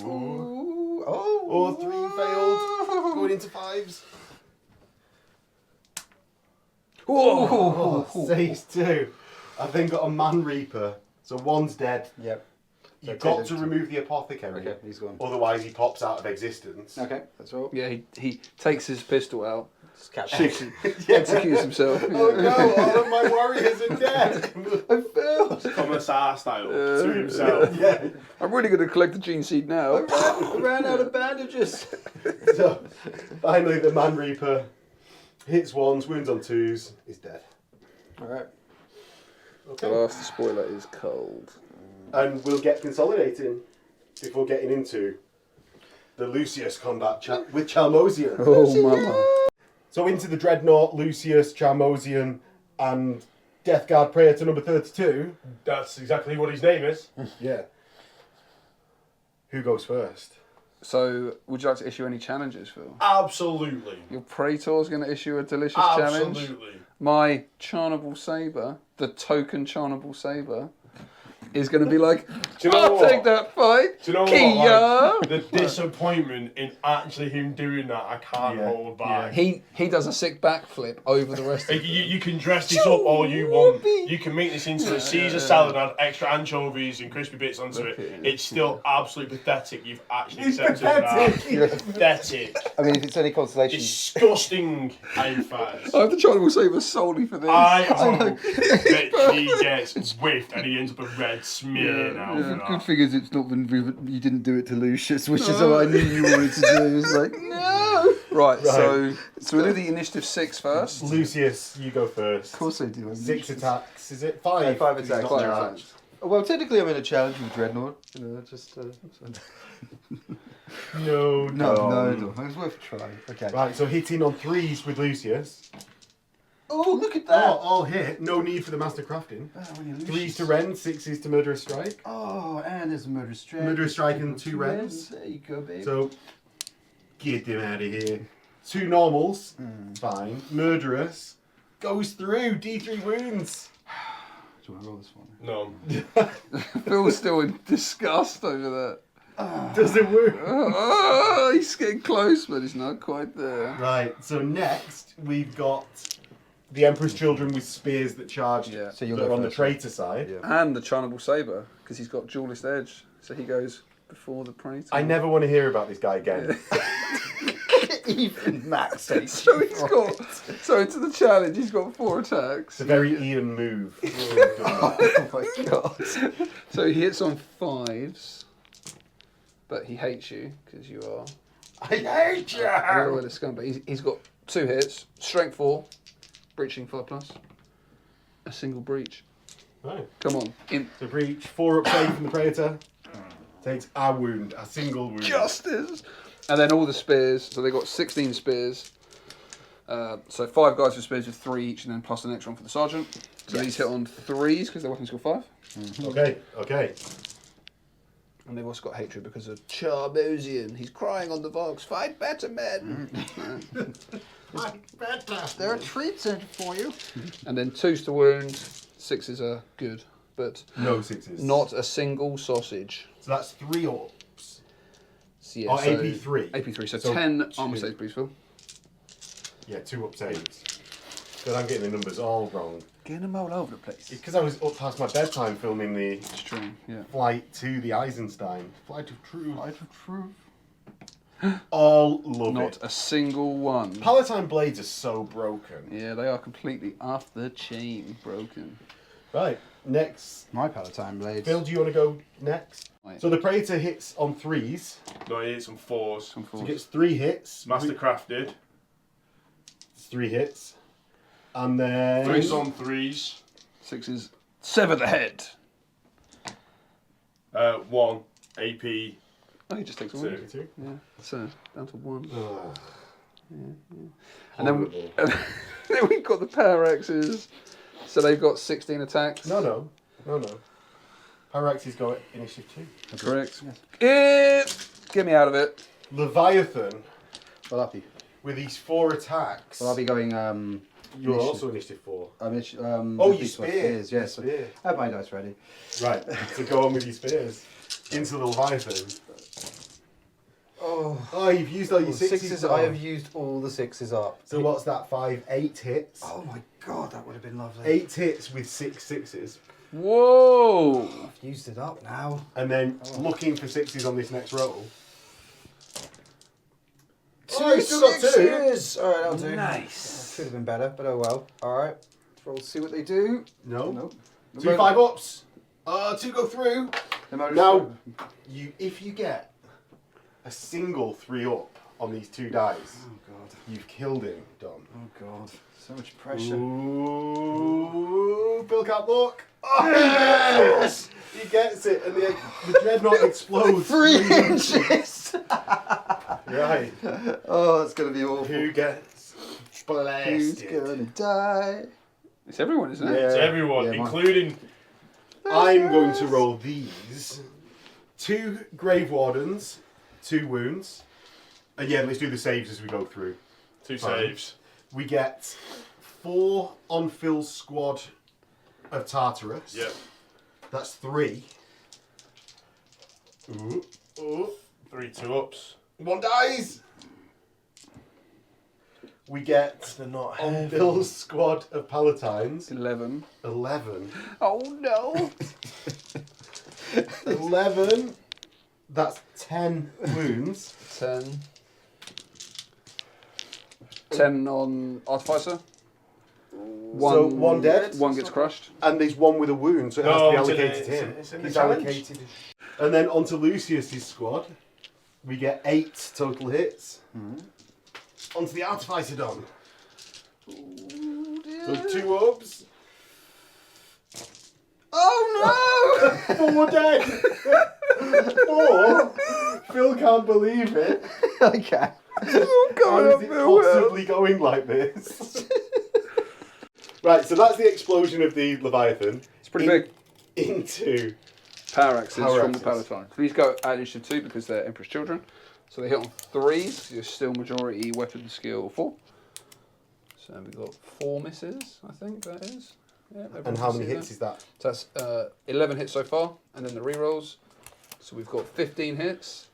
Ooh. Ooh, oh. Or 3 failed, going into 5s. Whoa! Oh, saves 2. I've then got a Man Reaper. So So one's dead. Yep. You've So got to remove the apothecary. Okay, he's gone. Otherwise, he pops out of existence. Okay, that's all. Yeah, he takes his pistol out, Just catch executes himself. Oh no! All of my warriors are dead. I failed. Commissar style to himself. Yeah. I'm really going to collect the gene seed now. I ran out of bandages. So finally, the Man Reaper hits ones, wounds on twos, is dead. All right. The last spoiler is cold. And we'll get consolidating before getting into the Lucius combat with Chalmosian. Oh, mama. So into the Dreadnought, Lucius, Chalmosian, and Death Guard Praetor number 32. That's exactly what his name is. Yeah. Who goes first? So, would you like to issue any challenges, Phil? Absolutely. Your Praetor's going to issue a delicious challenge. Absolutely. My Charnable Sabre, the token Charnable Sabre, is going to be like, Do you know I'll what? take that fight. Do you know Kia! what? Like, the disappointment in actually him doing that, I can't hold back. He does a sick backflip over the rest of Like, you can dress this up all you want. You can make this into a Caesar salad, add extra anchovies and crispy bits onto it. It's still absolutely pathetic. You've actually accepted that. Pathetic. I mean, if it's any consolation. Disgusting, in fact. I have the Charnable Sabre solely for this. I hope that he gets whiffed and he ends up a red smear now. for that. Good thing is it's not been you didn't do it to Lucius, which is what I knew you wanted to do. It's like no. Right, so we'll do the initiative 6 first. Lucius, you go first. Of course I do. 6 attacks. Is it 5? 5 He's attacks. not 5 charged. attacks. Well, technically I'm in a challenge with Dreadnought. You know, just No. no. It's worth a try. Okay. Right, so hitting on 3s with Lucius. Oh, look at Oh, that. all hit. No need for the master crafting. 3s to rend, 6s to murderous strike. Oh, and there's a murderous strike. Murderous strike and 2 rends. There you go, babe. So, get him out of here. 2 normals. Fine. Murderous. Goes through. D3 wounds. Do you want to roll this one? No. Phil's still in disgust over Does it work? that. Oh, he's getting close, but he's not quite there. Right, so next we've got the Emperor's Children with spears that charge Yeah. So you'll that go are on the first, traitor side. Yeah. And the Charnable Sabre, because he's got Duelist Edge. So he goes before the Praetor. I never want to hear about this guy again. Even Max. So he's got. So into the challenge, he's got 4 attacks. It's a very Ian move. Oh my god. So he hits on 5s, but he hates you because you are I hate you! a loyalist scum. But he's got 2 hits, strength 4, breaching 5+, a single breach. Right. Come on, in So breach, 4 up save from the Praetor. Takes a wound, a single wound. justice. And then all the spears. So they got 16 spears. So 5 guys with spears with 3 each, and then plus the next one for the sergeant. So these hit on 3s because their weapons got 5. Okay. And they've also got hatred because of Charmosian. He's crying on the Vox. Fight better, men. There are treats in it for you. And then 2s to wound. 6s are good, but No 6s. not a single sausage. So that's 3 orbs. So, yeah, Oh, AP3. AP3. So, So 10 2. armor saves, please, Phil. Yeah, 2 up saves. But I'm getting the numbers all wrong. Getting them all over the place. It's because I was up past my bedtime filming the It's true, yeah. Flight to the Eisenstein. Flight of Truth. Light of truth. All love Not it. a single one. Palatine blades are so broken. Yeah, they are completely off the chain broken. Right, next. My Palatine blades. Phil, do you want to go next? Right. So the Praetor hits on 3s. No, he hit some 4s. Some So force. he gets 3 hits. Mastercrafted. It's 3 hits. And then... 3s on 3s. 6s. Sever the head. 1 AP. Oh, he just takes a Two. wound. Yeah, so down to 1. Ugh. And then, Horrible. then we've got the Power Axes. So they've got 16 attacks. No. Pyraxes go at initiative 2. Correct. Get me out of it. Leviathan, Well, up you. with these 4 attacks. Well, I'll be going. You're initiative. also initiative 4. Oh, you spear. Yes. Spear. I have my dice ready. Right, so go on with your spears. Into the Leviathan. Oh, you've used all your 6s. I have used all the 6s up. So what's that? 5, 8 hits. Oh my god, that would have been lovely. 8 hits with 6 6s. Whoa! I've used it up now. And then looking for 6s on this next roll. Two you still got 2. sixes! Alright, I'll do. Nice. Should have been better, but oh well. Alright. Roll to see what they do. No. Nope. 2 5-ups. 2 go through. Now, if you get a single 3-up on these 2 dice, Oh god. you've killed him, Don. Oh god. So much pressure. Ooh, Bill can't look. Oh, yes! He gets it, and the dreadnought explodes. 3 inches! Right. Oh, that's going to be awful. Who gets Who's blasted? going to die? It's everyone, isn't it? Yeah. It's everyone, Yeah, including... I'm going to roll these. 2 Grave Wardens, 2 wounds. And yeah, let's do the saves as we go through. 2 Fine. saves. We get 4 on Phil's squad of Tartarus. Yep. That's 3. Ooh. Ooh. 3 2-ups. 1 dies. We get They're not on heavy. Bill's squad of Palatines 11. 11. Oh no! 11. That's 10 wounds. 10. 10 on Artificer. So 1 dead. 1 gets crushed. And there's 1 with a wound, so it has No, to it's be in allocated it, to him. it's in the He's challenge. allocated. And then onto Lucius's squad, we get 8 total hits. Onto the Artificer Don. So 2 ups. Oh 4 dead. 4. Phil can't believe it. no! Okay. How is it possibly going like this? Right, so that's the explosion of the Leviathan. It's pretty big. Into Power axes Power from the axes. Palatine. These go at initiative 2 because they're Emperor's children. So they hit on 3s. You're still majority weapon skill 4. So we've got 4 misses, I think that is. Yeah, and how many hits is that? So that's 11 hits so far, and then the rerolls. So we've got 15 hits.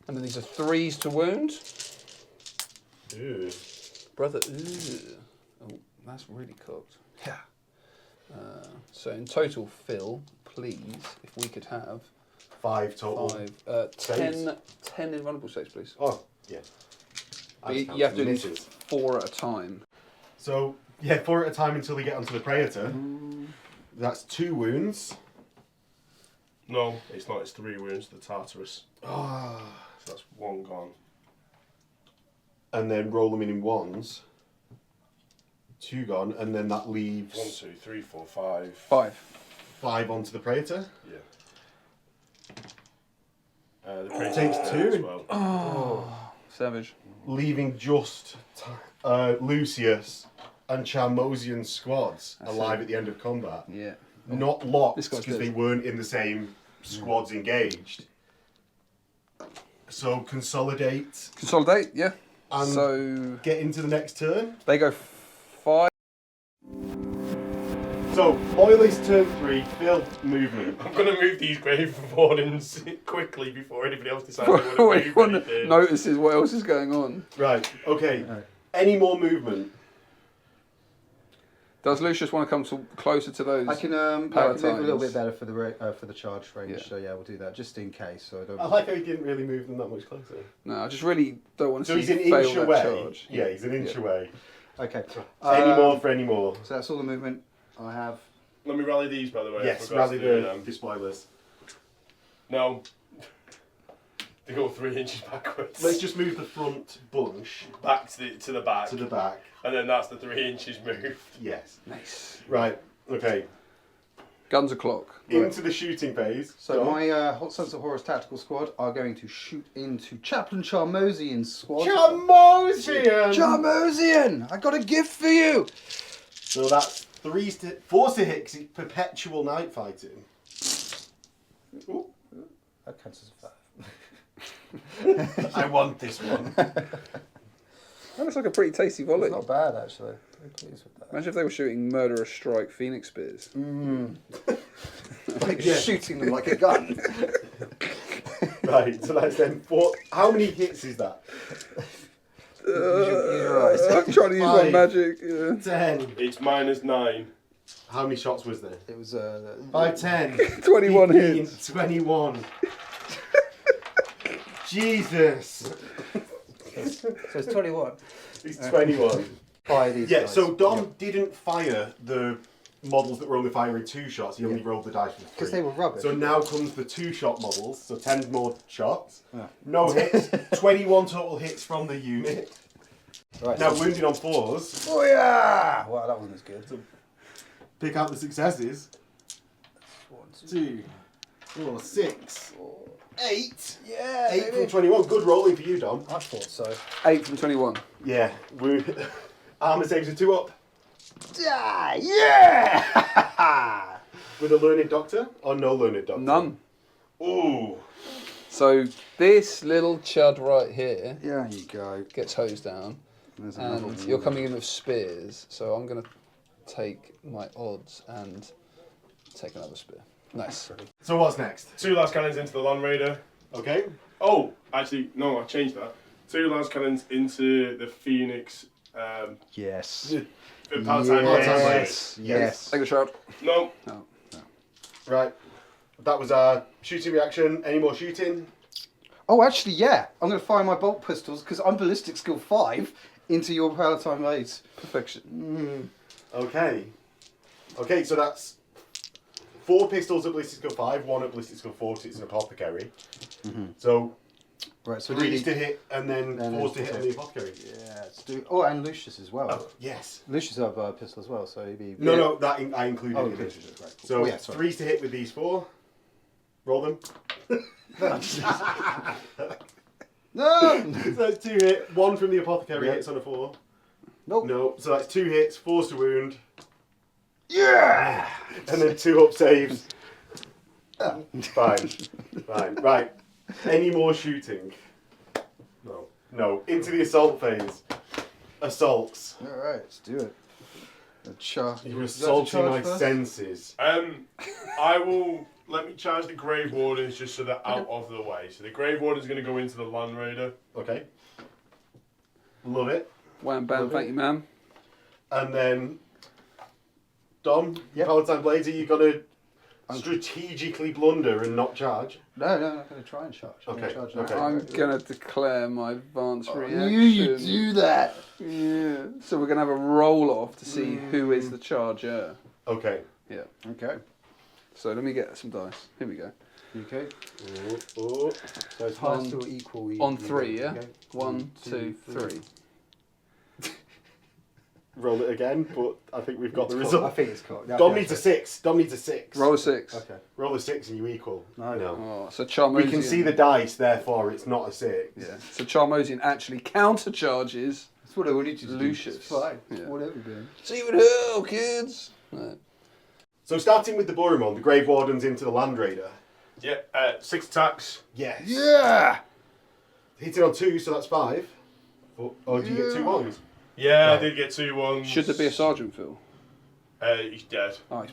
And then these are 3s to wound. Ooh. Brother, ooh. Oh, that's really cooked. Yeah. So in total, Phil, please, if we could have 5 total. 10 invulnerable saves, please. Oh, yeah. But you have to do these 4 at a time. So, yeah, 4 at a time until they get onto the Praetor. That's 2 wounds. No, it's not. It's 3 wounds to the Tartarus. Ah. So that's 1 gone. And then roll them in 1s. 2 gone, and then that leaves 1 2 3 4 5. 5. 5 onto the Praetor. Yeah. The Praetor Takes is 2. there as well. Savage. Leaving just Lucius and Charmosian squads alive at the end of combat. Yeah. Not locked This guy's because dead. they weren't in the same squads engaged. So consolidate Consolidate, yeah. and So get into the next turn. they go 5. So Loyalist turn 3, Phil movement. I'm going to move these grave wardens quickly before anybody else decides they want to move Everyone anything. notices what else is going on. Right, okay. Any more movement? Does Lucius want to come closer to those? I can move a little bit better for the charge range. Yeah. So yeah, we'll do that just in case. So I don't. I like how he didn't really move them that much closer. No, I just really don't want to So see he's you an fail inch that away. charge. Yeah, he's an inch Yeah. away. Okay. Any more for any more? So that's all the movement I have. Let me rally these, by the way. I Yes, forgot rally to do the them. display list. No. They go 3 inches backwards. Let's just move the front bunch back to the back. to the back. And then that's the 3 inches moved. Yes. Nice. Right, okay. Guns o'clock. Into the shooting phase. So Go. my Hot Sons of Horus tactical squad are going to shoot into Chaplain Charmosian's squad. Charmosian! Charmosian! I got a gift for you! So that's 4 to hit 'cause it's perpetual night fighting. Ooh. That counts as a 5. I want this one. That looks like a pretty tasty volley. It's not bad actually. Very pleased with that. Imagine if they were shooting Murderous Strike Phoenix Spears. Like Yeah. shooting them like a gun. Right, so that's then 4. How many hits is that? You're right. I'm trying to use my 5. magic. Yeah. 10. It's -9. How many shots was there? It was 5, 10. 21 15, hits. 21. Jesus. So it's 21. He's 21. Fire these Yeah, guys. so Dom didn't fire the models that were only firing 2 shots. He only rolled the dice for 3. Because they were rubbish. So now comes the 2-shot models, so 10 more shots. Yeah. No hits, 21 total hits from the unit. Right, Now so- wounded on 4s. Oh yeah! Wow, that wasn't as good. Pick out the successes. 2, 4, 6, 8. Yeah, 8 from 21. Good rolling for you, Dom. I thought so. 8 from 21. Yeah. Armour saves are 2 up. Yeah! With a learned doctor or no learned doctor? None. Ooh. So this little chud right here There you go. gets hosed down, There's another and one. you're coming in with spears. So I'm gonna take my odds and take another spear. Nice. So what's next? 2 las cannons into the Land Raider. Okay. Oh, actually, no, I changed that. 2 las cannons into the Phoenix. Yes. Palatine Yes. Yes. Take a shot. No. No. Right. That was our shooting reaction. Any more shooting? Oh, actually, yeah. I'm going to fire my bolt pistols because I'm ballistic skill 5 into your Palatine blades. Perfection. Okay. Okay, so that's 4 pistols at ballistic skill 5, 1 at ballistic skill 4, it's an apothecary. So Right, so 3's to hit and then And 4's to then- hit on the apothecary. Yeah, let's do. Oh, and Lucius as well. Oh, yes. Lucius have a pistol as well, so he'd be. No, that I included Oh, in okay. it. Right, cool. So Oh, yeah, sorry. 3's to hit with these 4. Roll them. No! So that's 2 hit. 1 from the apothecary Yeah. hits on a 4. Nope. No, so that's 2 hits, 4's to wound, Yeah! and then 2 up saves. Fine. Fine. Right. Any more shooting? No. No. Into the assault phase. Assaults. Alright, let's do it. You're assaulting my senses. I will let me charge the Grave Wardens just so they're out of the way. So the Grave Warden's going to go into the Land Raider. Okay. Love it. Wham bam, thank you, ma'am. And then, Dom, Yep. Palatine Blades, are you going to strategically blunder and not charge? No, I'm not going to try and charge. I'm gonna Okay, charge okay. now. I'm gonna declare my advance I reaction. knew you'd do that. Yeah. So we're gonna have a roll off to see who is the charger. Okay. Yeah. Okay. So let me get some dice. Here we go. Okay. Oh. So it's On- highest or equal. On 3, yeah. Okay. 1, 2, 3. Roll it again, but I think we've got the I result. think it's cool. No, Dom yeah, needs a 6. Dom needs a 6. Roll a 6. Okay. Roll a 6 and you equal. No. Oh, so Charmosian. We can see the dice, therefore it's not a 6. Yeah. So Charmosian actually countercharges. That's what I wanted you to do. Lucius. It's fine. Yeah. Whatever, man. See you in hell, kids. Right. So starting with the Boromon, the Grave Wardens into the Land Raider. Yeah, 6 attacks. Yes. Yeah! Hit it on 2, so that's 5. Oh, do you get 2 ones? Yeah, Right. I did get 2 ones. Should there be a sergeant, Phil? He's dead. Oh,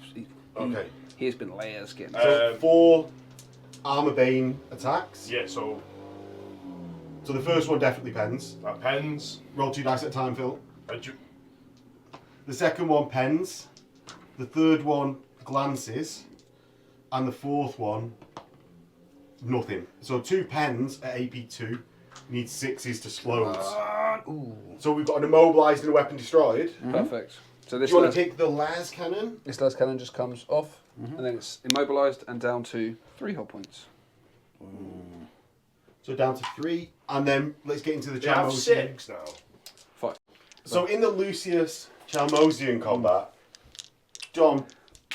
Okay. he's been layers getting. So 4 Armor Bane attacks. Yeah, so So the first one definitely pens. that pens. Roll 2 dice at a time, Phil. I ju- The second one pens. The third one glances. And the fourth one, nothing. So 2 pens at AP2. Need 6s to explode. So we've got an immobilised and a weapon destroyed. Perfect. So Do this you want las- to pick the las cannon? this last cannon just comes off, and then it's immobilised and down to 3 hull points. So down to 3. And then let's get into the You have Chalmosian. 6 now. 5. So in the Lucius Chalmosian combat, Dom,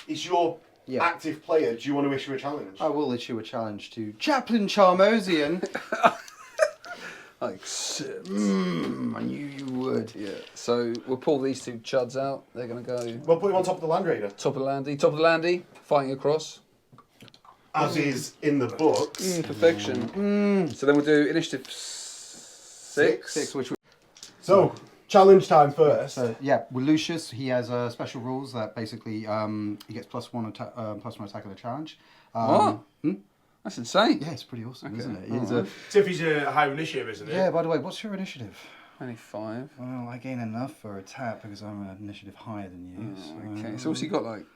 it's your Yeah. active player. Do you want to issue a challenge? I will issue a challenge to Chaplain Charmosian. Accept. I knew you would. Yeah. So we'll pull these 2 chuds out. They're going to go We'll put him on top of the Land Raider. top of the landy. Top of the landy, fighting across. As is in the books. Perfection. So then we'll do initiative 6. 6, which we... So, challenge time first. So, yeah, with Lucius, he has special rules that basically he gets +1 attack on the challenge. What? That's insane. Yeah, it's pretty awesome, isn't it? He's alright. So if he's a high initiative, isn't it? Yeah, by the way, what's your initiative? Only 5. Well, I gain enough for a tap because I'm an initiative higher than you. Okay, so what's he got, like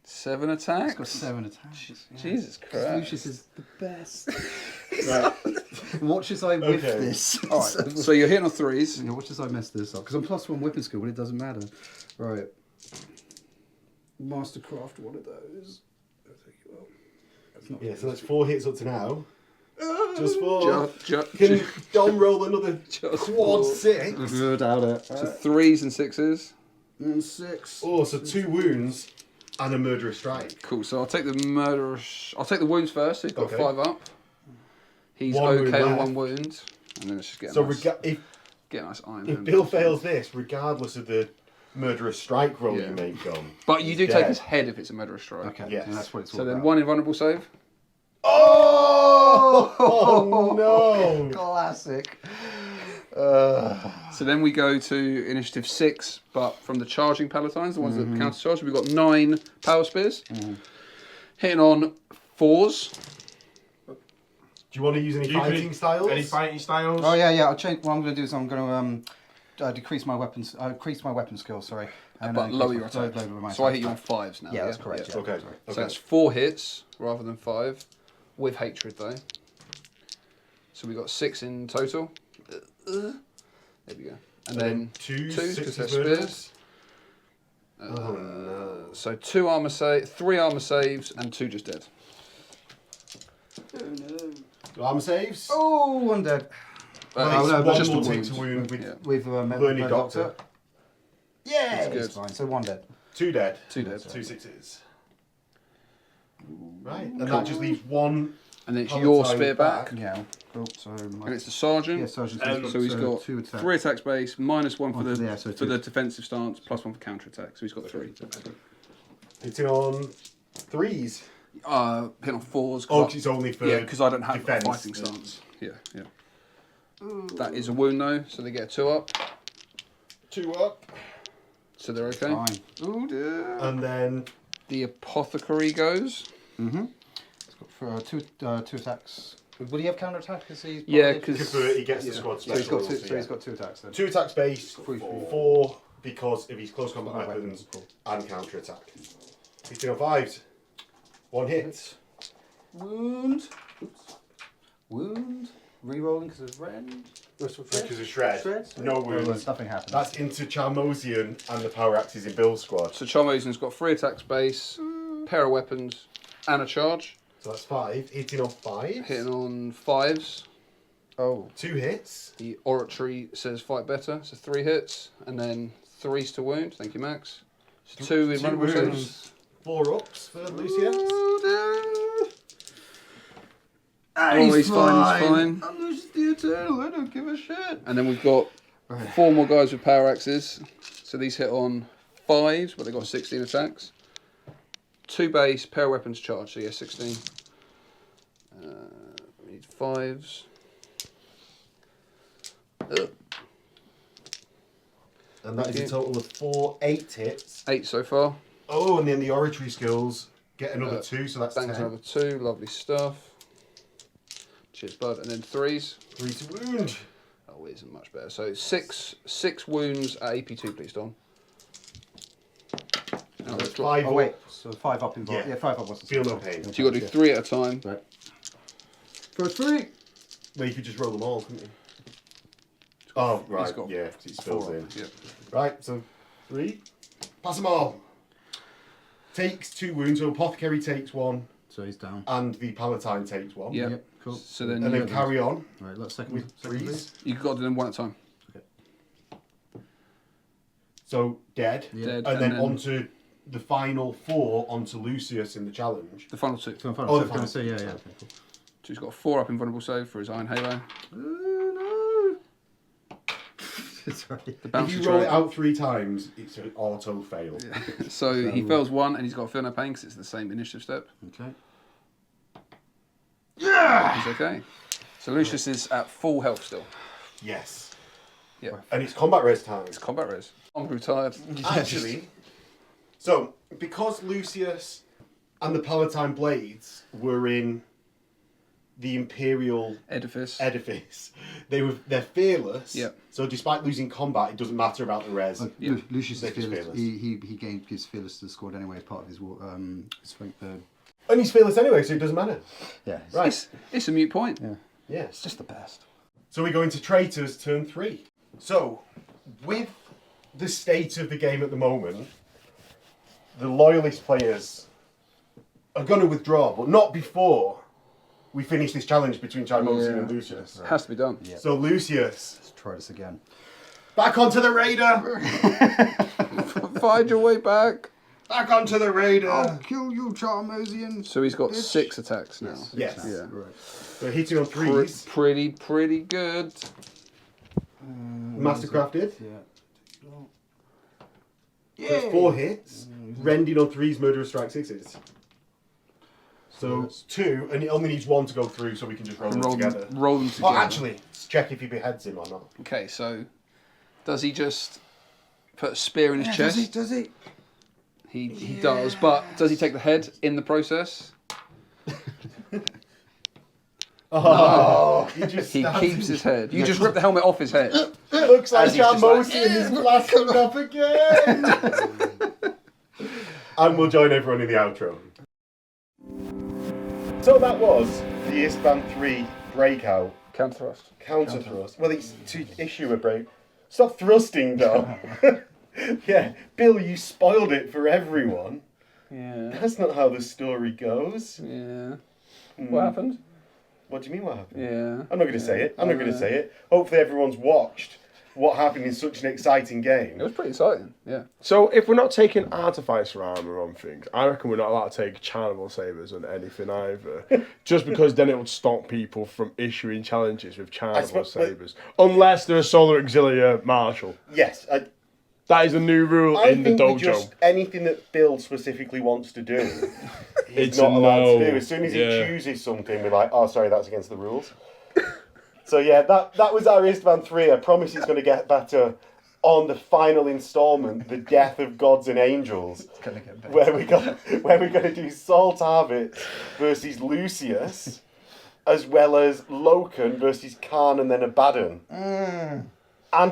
7 attacks? He's got 7 attacks. Yeah. Jesus Christ. Lucius is the best. Right. Watch as I whiff Okay. this. Alright, so you're hitting on 3s. Yeah, watch as I mess this up. Because I'm +1 weapon skill, but it doesn't matter. Right. Mastercraft one of those. Yeah, so that's 4 hits up to now. Just 4. Just Can Dom roll another Just quad 4. 6? Good out it. So 3s and 6s. And 6. Oh, so 2 wounds and a murderous strike. Cool, so I'll take the murderous... I'll take the wounds first, so he's got Okay. 5 up. He's 1 wound okay on left. 1 wound. And then let's just get a So nice, if get a nice iron. if hand. Bill fails this, regardless of the murderous strike roll Yeah. you make, Dom. But you do he's take dead. his head if it's a murderous strike. Okay, Yes. so that's what it's all So then about. 1 invulnerable save. Oh no! Classic. So then we go to initiative 6, but from the charging palatines, the ones that counter charge, we've got 9 power spears. Hitting on 4s. Do you want to use any You can- fighting styles? Any fighting styles? Oh yeah, I'll change. What I'm going to do is I'm going to decrease my weapons. Increase my weapon skill. Sorry. And, But lower your increase my- attack. lower my So I hit attack. you on 5s now. Yeah, that's correct. Yeah. Okay. Sorry. So that's 4 hits rather than 5, with hatred though. So we got 6 in total. There we go. And then 2 2 6 because they're murderous. spears. Oh no. So 2 armor 3 armor saves and 2 just dead. Armor saves. Oh, one dead. Well, no, one just will a take wound. to wound with Yeah. With Learning Doctor. Yeah, That's it's good. fine. So 1 dead. 2 dead. 2 dead. 2 6s. Right, and that just leaves 1. And then it's Palatine your spear back. Yeah. Cool. So And it's the sergeant. yeah, Sergeant. So he's got 2 attacks. 3 attacks base, -1 for One the for the- yeah, so for two. the defensive stance, +1 for counter attack. So he's got 3. Hitting on 3s. Hit on 4s. Oh, 'cause it's only for yeah, because I don't have defense. a fighting stance. Yeah. That is a wound though, so they get a 2 up. 2 up. So they're okay. Fine. Oh dear. And then The apothecary goes. It's got for 2 attacks. Will he have counter attack? Is he? Yeah, part of it? 'cause- convert, he gets the yeah. squad So he's special. got 2. so So yeah. he's got 2 attacks then. 2 attacks base, Three. 4 because of his close combat Oh, weapons cool. and counter attack. Hitting on 5s. 1 hit. Wound. Oops. Wound. Rerolling because of rend. Because of shred. Shred. No wounds. wounds. Nothing happens. That's into Charmosian and the power axes in Bill's squad. So Charmosion's got 3 attacks base, pair of weapons, and a charge. So that's 5. Hitting on 5. Hitting on 5s. Oh. 2 hits. The oratory says fight better, so 3 hits, and then 3s to wound. Thank you, Max. So 2 in 2 vulnerable saves. wounds. 4 ups for Lucius. Oh, he's fine. I'm Lucius the Eternal. I don't give a shit. And then we've got 4 more guys with power axes. So these hit on 5s, but they've got 16 attacks. 2 base, pair of weapons charge, so yeah, 16. We need 5s. And that is a total of 4 8 hits. 8 so far. Oh, and then the oratory skills get another 2, so that's Bangs 10. another 2, lovely stuff. Cheers, bud. And then 3s. 3 to wound. Oh, it isn't much better. So 6 wounds at AP2, please, Dom. Now let's drop. 5 Oh up. wait. So 5 up involved. Yeah. Yeah, 5 up wasn't. Feel no pain. So you've got to do 3 at a time. Right. First 3. Well, you could just roll them all, couldn't you? Oh, right, got yeah, because it spills 4 in. up. Yep. Right, so 3. Pass them all. Takes 2 wounds, so Apothecary takes 1, So he's down. and the Palatine takes 1. Yep. Yep, cool. So then And you, then carry on Right, let's second. with second 3s. you've got to do them 1 at a time. So dead. Yeah. Dead, And then onto the final 4 onto Lucius in the challenge. the final 2. So I'm fine. Oh, Oh, the final. say yeah. Okay, cool. So he's got a 4 up invulnerable save for his Iron Halo. Oh no. Sorry. The If bouncy you roll it trait. out 3 times, it's an auto fail. So he fails 1 and he's got to feel no pain because it's the same initiative step. Okay. He's okay. So Lucius is at full health still. Yes. Yeah. And it's combat res time. It's combat res. I'm retired. Actually, so because Lucius and the Palatine Blades were in the Imperial Edifice. They're fearless. Yeah. So despite losing combat, it doesn't matter about the res. Lucius They're is just fearless. fearless. He gave his fearless to the squad anyway as part of his strength. And he's fearless anyway, so it doesn't matter. Yeah. Right. It's a mute point. Yeah. Yes. It's just the best. So we go into Traitors turn 3. So, with the state of the game at the moment, the Loyalist players are going to withdraw, but not before we finish this challenge between Chimosian and Lucius. Has to be done. Yeah. So Lucius, Let's try this again. back onto the Raider! Find your way back. Back onto the Raider! I'll kill you, Charmosian. So he's got 6 attacks now. Yes. Yeah. Right. So hitting on 3s. Pretty good. Mastercrafted. Yeah. So it's 4 hits. Rending on 3s, murderous strike 6s. So it's 2, and it only needs 1 to go through, so we can just roll them together. Roll them together. Oh, actually, let's check if he beheads him or not. Okay, so does he just put a spear in his chest? Does he? He does, but does he take the head in the process? Oh, he just He stabs keeps him. his head. You just rip the helmet off his head. It looks like As he's just like, Jarmosian is blasted up again. And we'll join everyone in the outro. So that was the Istvaan 3 breakout. Counter thrust. Counter thrust. Well, it's to issue a break. Stop thrusting, though. Yeah, Bill, you spoiled it for everyone. Yeah. That's not how the story goes. Yeah. What happened? What do you mean, what happened? Yeah. I'm not going to say it. I'm not going to say it. Hopefully everyone's watched what happened in such an exciting game. It was pretty exciting. Yeah. So if we're not taking artificer armor on things, I reckon we're not allowed to take Charnival sabers on anything either. Just because then it would stop people from issuing challenges with Charnival sabers. Unless they're a Solar Auxilia Marshal. Yes, That is a new rule I in the think we dojo. just anything that Bill specifically wants to do, he's It's not a allowed no. to do. As soon as Yeah. he chooses something, we're like, oh, sorry, that's against the rules. So yeah, that was our Istvaan 3. I promise it's going to get better on the final instalment, The Death of Gods and Angels, It's gonna get better. where we're going to do Saul Tarvit versus Lucius, as well as Loken versus Khan and then Abaddon, and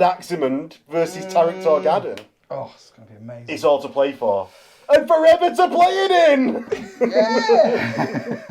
Aximand versus Tarek Targaddon. Oh, it's gonna be amazing. It's all to play for. And forever to play it in! Yeah!